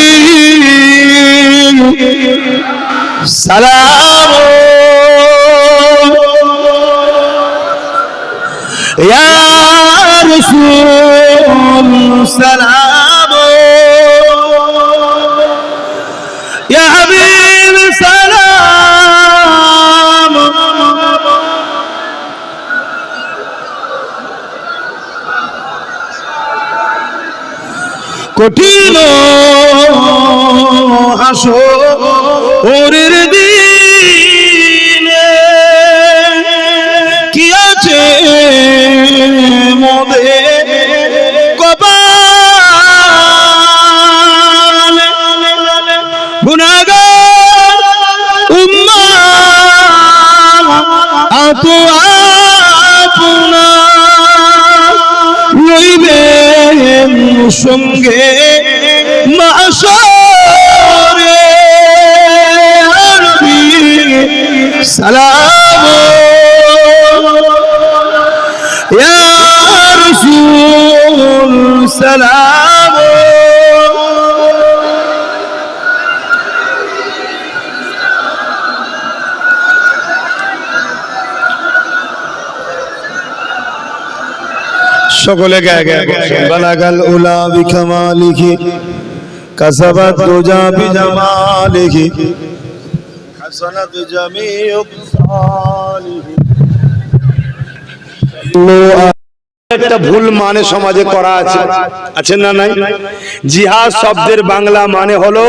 সালাম, ইয়া রাসূল সালাম, ইয়া হাবিব সালাম। কঠিন হাসরের দিনে কি আছে মোদের কপালে, গুনাহগার উম্মাত আপনার লইবেন সঙ্গে মাশরে। নবী সালাম, ইয়া রাসূল সালাম। সকলে গায়ে গায়ে বালাগাল উলা বিকামালিহি কাসাবাত দুজা বিজামালিহি হাসানাত জামিউ সালিহি। একটা ভুল মানে সমাজে করা আছে, আছে না নাই? জিহাদ শব্দের বাংলা মানে হলো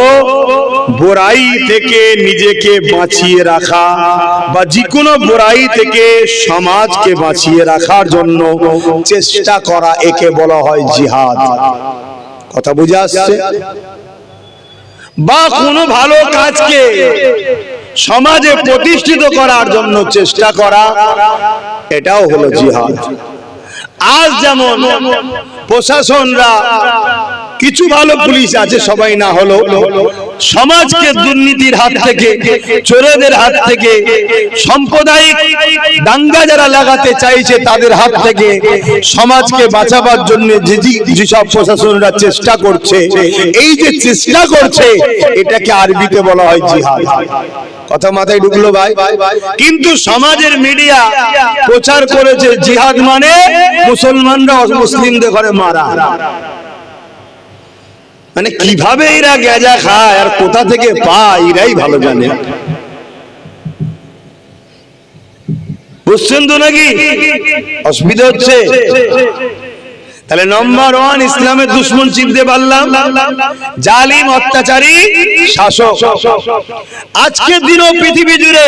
বুরাই থেকে নিজেকে বাঁচিয়ে রাখা, বা যে কোনো বুরাই থেকে সমাজকে বাঁচিয়ে রাখার জন্য চেষ্টা করা, একে বলা হয় জিহাদ। কথা বুঝে আসছে? বা কোনো ভালো কাজকে সমাজে প্রতিষ্ঠিত করার জন্য চেষ্টা করা, এটাও হলো জিহাদ। আজ যেমন প্রশাসনরা কিছু ভালো পুলিশ আছে, সবাই না হলো। সমাজকে দুর্নীতির হাত থেকে, চোরেদের হাত থেকে, সাম্প্রদায়িক দাঙ্গা যারা লাগাতে চাইছে তাদের হাত থেকে সমাজকে বাঁচাবার জন্য যেসব প্রশাসনরা চেষ্টা করছে, এই যে চেষ্টা করছে এটাকে আরবিতে বলা হয় জিহাদ। কথা মাথায় ঢুকলো ভাই? কিন্তু সমাজের মিডিয়া প্রচার করেছে জিহাদ মানে মুসলমানরা মুসলিমদের ঘরে মারা। মানে কিভাবে এরা গেজা খায় আর কোথা থেকে পায় এরাই ভালো জানে। বুঝছেন তো নাকি? অসুবিধা হচ্ছে? তাহলে নম্বর 1 ইসলামের দুশমন চিনতে পারলাম, জালিম অত্যাচারী শাসক। আজকের দিনও পৃথিবী জুড়ে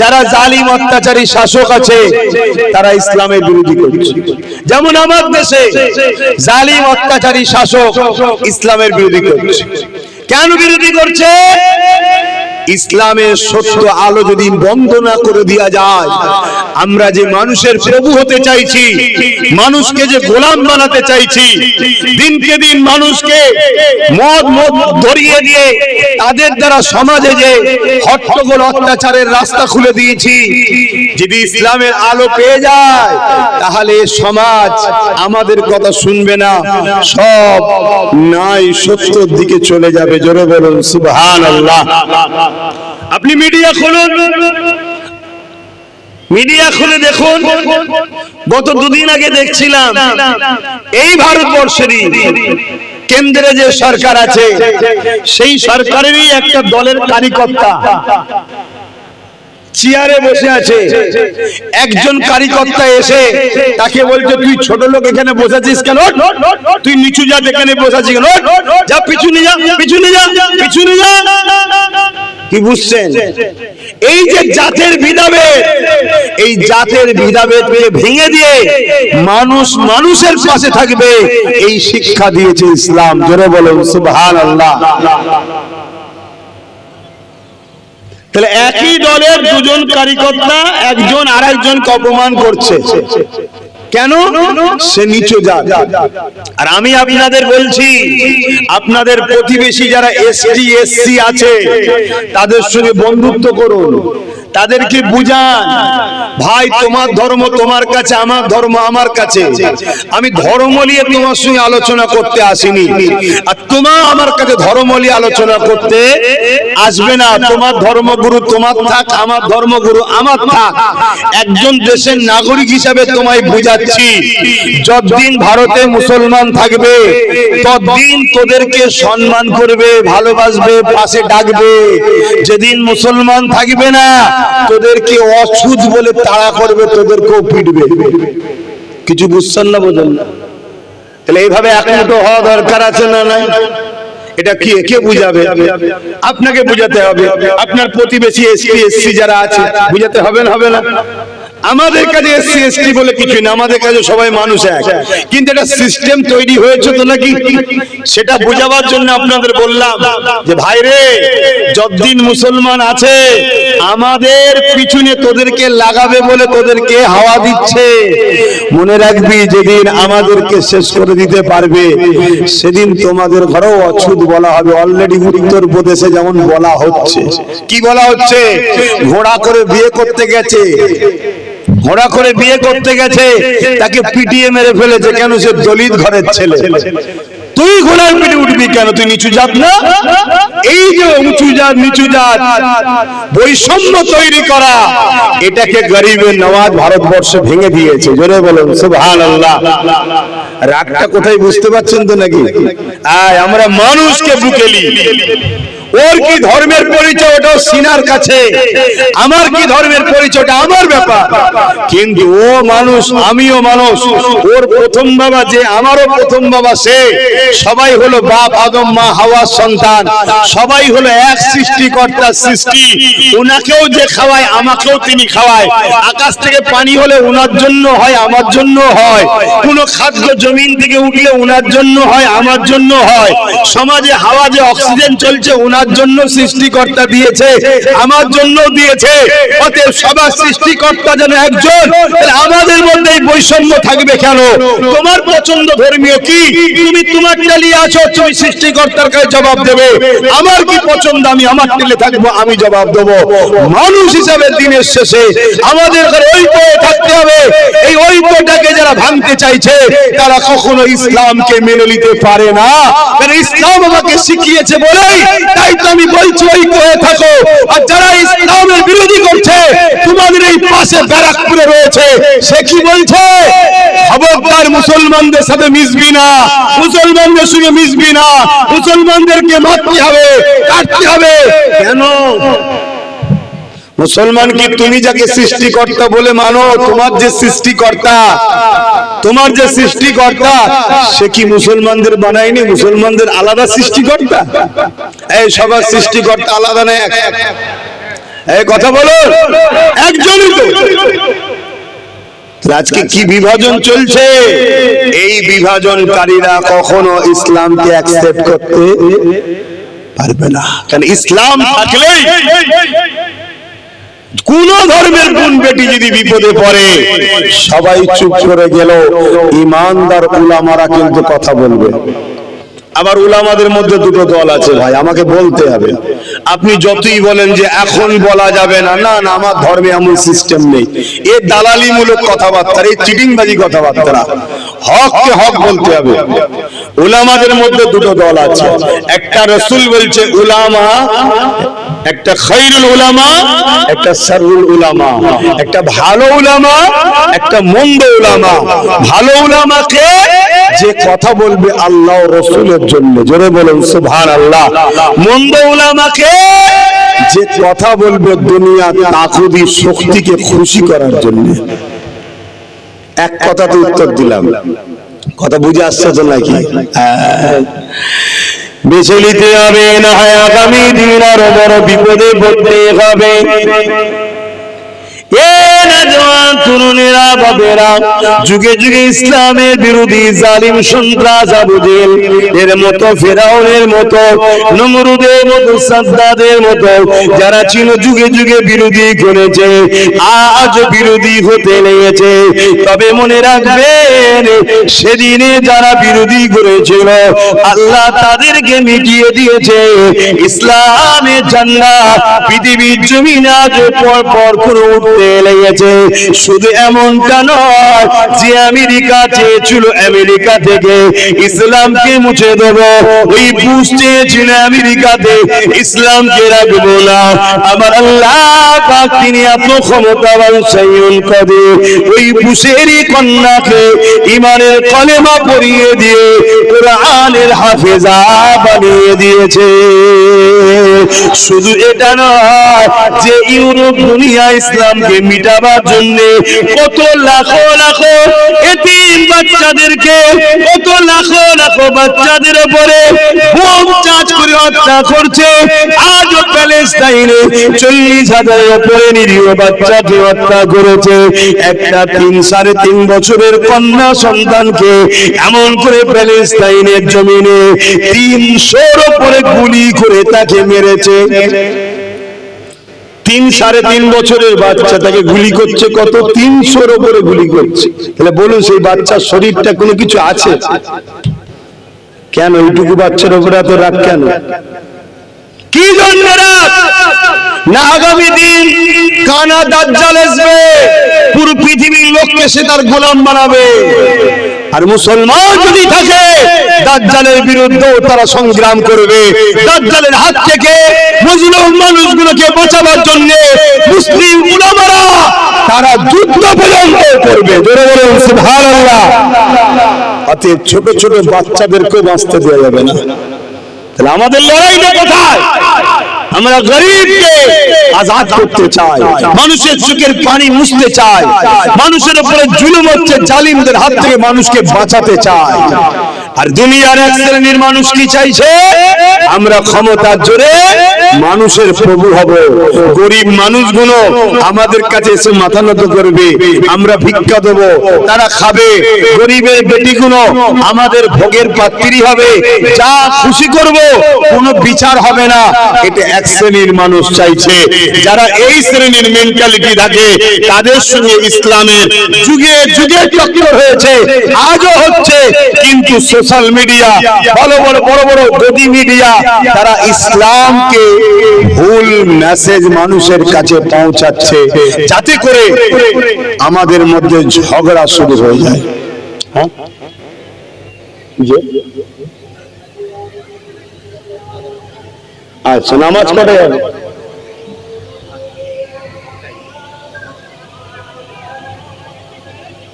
যারা জালিম অত্যাচারী শাসক আছে তারা ইসলামের বিরোধী করছে। যেমন আমার দেশে জালিম অত্যাচারী শাসক ইসলামের বিরোধী করছে। কেন বিরোধী করছে? ইসলামের সত্য আলো যদি বন্ধ না করে দেওয়া যায়, আমরা যে মানুষের প্রভু হতে চাইছি, মানুষকে যে গোলাম বানাতে চাইছি, দিনকে দিন মানুষকে মদ ধরিয়ে দিয়ে তাদের দ্বারা সমাজে যে হট্টগোল অত্যাচারের রাস্তা খুলে দিয়েছি, যদি ইসলামের আলো পেয়ে যায় তাহলে সমাজ আমাদের কথা শুনবে না, সব নাই সত্যের দিকে চলে যাবে। জোরে বলুন সুবহানাল্লাহ। আপনি মিডিয়া খুলুন, মিডিয়া খুলে দেখুন। গত দুদিন আগে দেখছিলাম এই ভারতবর্ষেরই কেন্দ্রে যে সরকার আছে সেই সরকারেরই একটা দলের কার্যকর্তা চেয়ারে বসে আছে। একজন কার্যকর্তা এসে তাকে বলছে, তুই ছোট লোক এখানে বসেছিস কেন? তুই নিচু জাত এখানে বসেছিস কেন? যা পিছনে যা, পিছনে যা, পিছনে যা। কি বুঝছেন? এই যে জাতের ভেদাভেদ, এই জাতের ভেদাভেদকে ভেঙে দিয়ে মানুষ মানুষের পাশে থাকবে, এই শিক্ষা দিয়েছে ইসলাম। জোরে বলুন সুবহানাল্লাহ। তাহলে একই দলের দুজন কার্যকর্তা একজন আরেকজনকে অপমান করছে। কেন? সে নিচু জাত। আর আমি আপনাদের বলছি, আপনাদের প্রতিবেশী যারা এসটি এসসি আছে তাদের সঙ্গে বন্ধুত্ব করুন, তাদেরকে বুঝান, ভাই তোমার ধর্ম তোমার কাছে, আমার ধর্ম আমার কাছে। আমি ধর্ম নিয়ে তোমার সঙ্গে আলোচনা করতে আসিনি, আর তোমার আমার কাছে ধর্ম নিয়ে আলোচনা করতে আসবে না। তোমার ধর্মগুরু তোমার থাক, আমার ধর্মগুরু আমার থাক। একজন দেশের নাগরিক হিসাবে তোমায় বুঝাচ্ছি, যতদিন ভারতে মুসলমান থাকবে ততদিন তোদেরকে সম্মান করবে, ভালোবাসবে, পাশে ডাকবে। যেদিন মুসলমান থাকবে না তোদেরকে অসুধ বলে তাড়া করবে, তোদেরকেও পিটবে। কিছু বুঝছেন না, বোঝেন না? তাহলে এইভাবে একমত হওয়া দরকার আছে না নাই? এটা কে বুঝাবে? আপনাকে বুঝাতে হবে। আপনার প্রতিবেশী এসটি এসসি যারা আছে বুঝাতে হবে না? হবে না? আমাদের কাছে এসসি এসটি বলে কিছু না, আমাদের কাছে সবাই মানুষ এক। কিন্তু একটা সিস্টেম তৈরি হয়েছে তো নাকি, সেটা বোঝাবার জন্য আপনাদের বললাম যে ভাই রে, যতদিন মুসলমান আছে আমাদের পিছনে তোদেরকে লাগাবে বলে তোদেরকে হাওয়া দিচ্ছে। মনে রাখবি, যেদিন আমাদেরকে শেষ করে দিতে পারবে সেদিন তোমাদের ঘরেও অছুত বলা হবে। অলরেডি উত্তরপ্রদেশে যেমন বলা হচ্ছে। কি বলা হচ্ছে? ঘোড়া করে বিয়ে করতে গেছে, ঘোড়া করে বিয়ে করতে গেছে, তাকে পিটিয়ে মেরে ফেলেছে। কেন? সে দলিত ঘরের ছেলে। তুই ঘোড়ার পিঠে উঠবি কেন? তুই নিচু জাত না? এই যে উঁচু জাত নিচু জাত বৈষম্য তৈরি করা, এটাকে গরিবের নওয়াজ ভারতবর্ষে ভেঙে দিয়েছে। জোরে বলুন সুবহানাল্লাহ। রাগটা কোথায় বুঝতে পারছেন তো নাকি? আমরা মানুষকে বুকেলি, ওর কি ধর্মের পরিচয় ওটাও সিনার কাছে, আমার কি ধর্মের পরিচয়টা আমার ব্যাপার। কিন্তু ও মানুষ, আমিও মানুষ। ওর প্রথম বাবা যে, আমারও প্রথম বাবা সে। সবাই হলো বাপ আদম, মা হাওয়ার সন্তান। সবাই হলো এক সৃষ্টিকর্তার সৃষ্টি। ওনাকেও যে খাওয়ায় আমাকেও তিনি খাওয়ায়। আকাশ থেকে পানি হলে ওনার জন্য হয়, আমার জন্য হয়। কোন খাদ্য জমিন থেকে উঠলে ওনার জন্য হয়, আমার জন্য হয়। সমাজে হাওয়া যে অক্সিজেন চলছে ওনার আপনার জন্য সৃষ্টিকর্তা দিয়েছে, আমার জন্য দিয়েছে। অতএব সবার সৃষ্টিকর্তা যেন একজন, আমাদের মধ্যে বৈষম্য থাকবে কেন? তোমার পছন্দ ধর্মীয় কি, তুমি তোমার চালিয়ে আছো, তুমি সৃষ্টিকর্তার কাছে জবাব দেবে। আমার কি পছন্দ, আমি আমার টেলে থাকবো, আমি জবাব দেবো। মানুষ হিসাবে দিনের শেষে আমাদের ঐক্য থাকতে হবে। এই ঐক্যটাকে যারা ভাঙতে চাইছে তারা কখনো ইসলামকে মেনে নিতে পারে না। কারণ ইসলাম আমাকে শিখিয়েছে বলেই তাই তো আমি বলছি ঐক্য হয়ে থাকো। আর যারা ইসলামের বিরোধী করছে, তোমাদের এই পাশে ব্যারাকপুরে রয়েছে, সে কি বলছে? খবরদার মুসলমানদের সাথে মিশবি না, মুসলমানদের সঙ্গে মিশবি না, মুসলমানদেরকে মারতে হবে, কাটতে হবে। কেন? মুসলমান কি তুমি যাকে সৃষ্টিকর্তা বলে মানো, তোমার যে সৃষ্টিকর্তা, তোমার যে সৃষ্টিকর্তা সে কি মুসলমানদের বানায়নি? মুসলমানদের আলাদা সৃষ্টিকর্তা? এই সবার সৃষ্টিকর্তা আলাদা না, এই কথা বলো, একজনই তো। আজকে কি বিভাজন চলছে? এই বিভাজনকারীরা কখনো ইসলামকে অ্যাকসেপ্ট করতে পারবে না। কারণ ইসলাম থাকলেই কোন ধর্মের কোন বেটি যদি বিপদে পড়ে সবাই চুপ করে গেল, ইমানদার উলামারা কিন্তু কথা বলবে। আবার উলামাদের মধ্যে দুটো দল আছে ভাই, আমাকে বলতে হবে। আপনি যতই বলেন যে এখন বলা যাবে না, না না আমার ধর্মে এমন সিস্টেম নেই, এ দালালিমূলক কথাবার্তা, এই চিটিংবাজি কথাবার্তা। হককে হক বলতে হবে। উলামাদের মধ্যে দুটো দল আছে, একটা রাসূল বলছে উলামা, একটা খায়রুল উলামা, একটা শাররুল উলামা, একটা ভালো উলামা, একটা মন্দ উলামা। ভালো উলামাকে যে কথা বলবে আল্লাহ ও রাসূলের জন্য, জোরে বলুন সুবহানাল্লাহ। মন্দ উলামাকে যে কথা বলবে দুনিয়া তাকুদি শক্তিকে খুশি করার জন্য। এক কথাতে উত্তর দিলাম, কথা বুঝে আসছে তো নাকি? বেছে নিতে হবে, না হয় আগামী দিন আরো বড় বিপদে পড়তে হবে। তরুণেরা বাবেরা যুগে যুগে ইসলামের বিরোধী জালিম সন্ত্রাস আবু জেহেল এর মতো, ফেরাউনের মতো, নমরুদের মতো, সাদ্দাদের মতো যারা ছিল যুগে যুগে বিরোধী করেছে, আজ বিরোধী হতে লেগেছে। তবে মনে রাখবেন, সেদিনে যারা বিরোধী করেছিল আল্লাহ তাদেরকে মিটিয়ে দিয়েছে। ইসলামের ঝান্ডা পৃথিবীর জমিনে আজ পর পর করে উঠতে লেগেছে। শুধু এমনটা নয় যে আমেরিকা চেয়েছিল আমেরিকা থেকে ইসলামকে মুছে দেব, ওই বুশ চেয়েছিল আমেরিকাতে ইসলামকে রাখবো না। আমার আল্লাহ পাক তিনি এত ক্ষমতাবান সাইয়ুল কাদির, ওই বুশেরই কন্যাকে ইমানের কলেমা পড়িয়ে দিয়ে কোরআনের হাফেজা বানিয়ে দিয়েছে। শুধু এটা নয় যে ইউরোপ দুনিয়া ইসলামকে মিটাবার জন্য কত লাখো লাখো এতিম বাচ্চাদেরকে, কত লাখো লাখো বাচ্চাদের উপরে বোম চার্জ করে হত্যা করছে। আজও প্যালেস্টাইনে 40,000-এর উপরে নিরীহ বাচ্চাকে হত্যা করেছে। একটা 3-3.5 বছরের কন্যা সন্তানকে এমন করে প্যালেস্টাইনের জমিনে 300-র উপরে গুলি করে তাকে মেরেছে। 3-3.5 বছরের বাচ্চা তাকে গুলি করছে, কত 300-র উপরে গুলি করছে। তাহলে বলুন সেই বাচ্চার শরীরটা কোনো কিছু আছে? কেন এইটুকু বাচ্চার উপরে এত রাগ কেন? কি জন্য রাগ? না আগামী দিন কানা দাজ্জাল আসবে, পুরো পৃথিবীর লোককে সে তার গোলাম বানাবে। আর মুসলমান যদি থাকে দাজ্জালের বিরুদ্ধে তারা সংগ্রাম করবে। দাজ্জালের হাত থেকে মুসলিম মানুষগুলোকে বাঁচাবার জন্য মুসলিম উলামারা তারা যুদ্ধ পর্যন্ত করবে। জোরে বলুন সুবহানাল্লাহ। অতএব ছোট ছোট বাচ্চাদেরকে বাঁচতে দেওয়া যাবে না। তাহলে আমাদের লড়াইটা কোথায়? আমরা গরিবকে আজাদ করতে চাই, মানুষের চোখের পানি মুছতে চাই, মানুষের উপরে জুলুম হচ্ছে জালিমদের হাত থেকে মানুষকে বাঁচাতে চাই। আর দুনিয়ার এক শ্রেণীর মানুষ কি চাইছে? আমরা ক্ষমতার জোরে মানুষের প্রভু হব, গরিব মানুষগুলো আমাদের কাছে এসে মাথা নত করবে, আমরা ভিক্ষা দেব, তারা খাবে, গরিবের বেটিগুলো আমাদের ভোগের পাত্রী হবে, যা খুশি করব, কোনো বিচার হবে না। এটা এক শ্রেণীর মানুষ চাইছে। যারা এই শ্রেণীর মেন্টালিটি থাকে তাদের সঙ্গে ইসলামের যুগে যুগে টক্কর হয়েছে, আজও হচ্ছে। কিন্তু সোশ্যাল মিডিয়া, বড় বড় গদি মিডিয়া, তারা ইসলামকে ভুল মেসেজ মানুষের কাছে পৌঁছাচ্ছে, যাতে করে আমাদের মধ্যে ঝগড়া শুরু হয়ে যায়। আচ্ছা, নামাজ পড়ে যাবে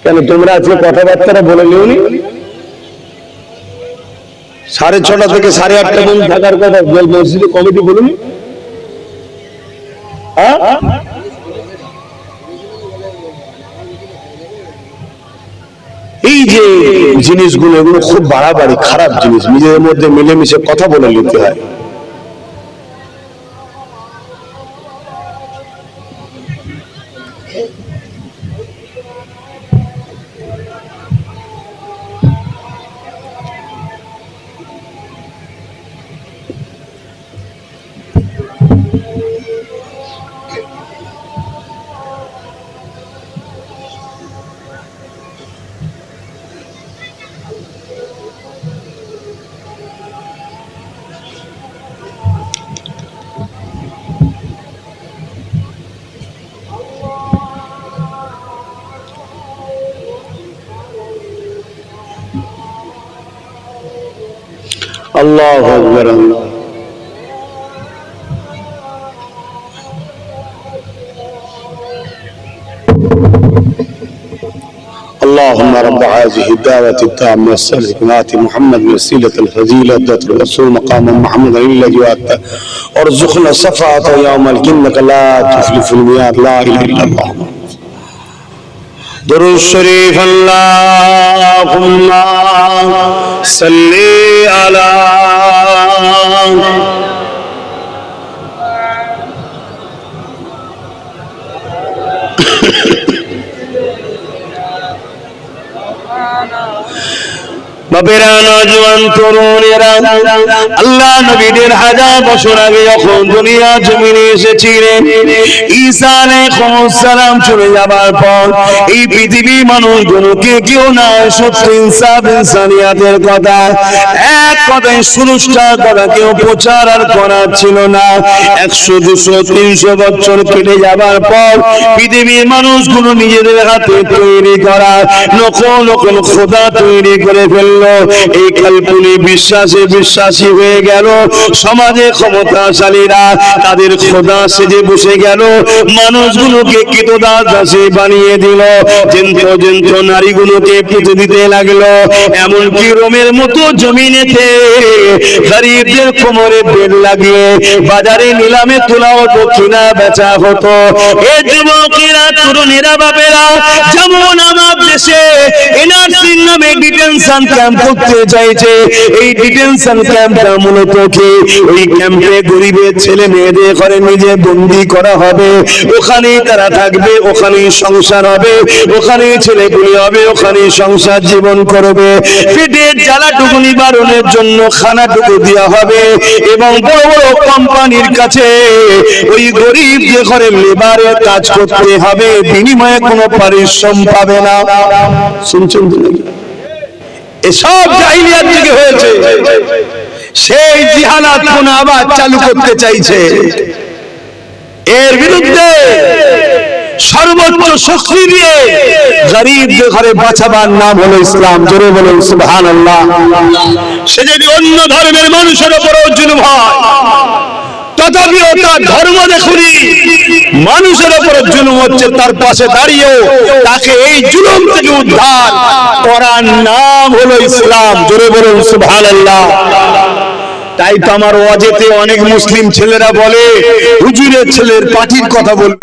কেন? তোমরা আজকে কথাবার্তা বলে নিওনি? 6:30 থেকে 8:30 পর্যন্ত থাকার কথা মসজিদে কমিটি বলুন। এই যে জিনিসগুলো, এগুলো খুব বাড়াবাড়ি, খারাপ জিনিস। নিজেদের মধ্যে মিলেমিশে কথা বলে নিতে হয়। আল্লাহু আকবার। اللهم رب هذه الدعوة التامة الصالحة آت محمد وسيلة الفضيلة الرسول مقام محمد الذي وعدته وارزقنا الشفاعة يوم القيامة لا تخلف الميعاد لا إله إلا الله درود الشريف اللهم صل على বাবেরা নওজোয়ান তরুণেরা, আল্লাহ নবীর 1000 বছর আগে যখন দুনিয়া জমিনে এসেছিলেন, ঈসা আলাইহিস সালাম চলে যাবার পর এই পৃথিবীর মানুষগুলোকে কেউ না সত্য ইনসাফ ইনসানিয়াতের কথা, এক কথায় সুরক্ষার কথা কেউ প্রচার আর করার ছিল না। 100, 200, 300 বছর কেটে যাবার পর পৃথিবীর মানুষগুলো নিজেদের হাতে তৈরি করা নকল খোদা তৈরি করে ফেলল। এই কাল্পনিক বিশ্বাসে বিশ্বাসী হয়ে গেল। সমাজে ক্ষমতাশালীরা তাদের খোদা সেজে বসে গেল, মানুষগুলোকে কৃতদাস দাসী বানিয়ে দিল, জেন্দ্র নারীগুলোকে পুঁতে দিতে লাগলো। এমনকি রোমের মতো জমিনেতে গরিবদের কোমরে বেল লাগিয়ে বাজারে নিলামে তোলা হতো, কিনা বেচা হতো। এই যুবকেরা, তরুণেরা, বাপেরা যেমন আমার দেশে এনআরসি নামে ডিটেনশন ক্যাম্প করতে চাইছে, এই ডিটেনশন ক্যাম্পটা মূলত কি? ওই ক্যাম্পে গরিবের ছেলে মেয়েদের ঘরে নিজে বন্দি করা হবে, ওখানেই তারা থাকবে, ওখানেই সংসার হবে, ওখানেই ছেলেপুলে হবে, ওখানেই সংসার জীবন করবে। পেটের জ্বালাটুকু নিবারণের জন্য খানাটুকু দেওয়া হবে এবং বড় বড় কোম্পানির কাছে ওই গরিবদের ঘরে লেবারের কাজ করতে হবে, বিনিময়ে কোনো পারিশ্রম পাবে না। শুনছেন তো? এসব জাহিলিয়াত থেকে হয়েছে, সেই জিহালাত কোন আবার চালু করতে চাইছে। এর বিরুদ্ধে সর্বোচ্চ শক্তি দিয়ে গরিবদের ঘরে বাঁচাবার নাম হলো ইসলাম। জোরে বলুন সুবহানাল্লাহ। সে যদি অন্য ধর্মের মানুষের উপরও জুলুম হয়, তথাপিও তার ধর্ম দেখুনি মানুষের উপর জুলুম হচ্ছে, তার পাশে দাঁড়িয়েও তাকে এই জুলুম থেকে উদ্ধার করার নাম হলো ইসলাম। জোরে বলুন সুবহানাল্লাহ। তাই তো আমার ওয়াজেতে অনেক মুসলিম ছেলেরা বলে, হুজুরের ছেলের পার্টির কথা বলবে।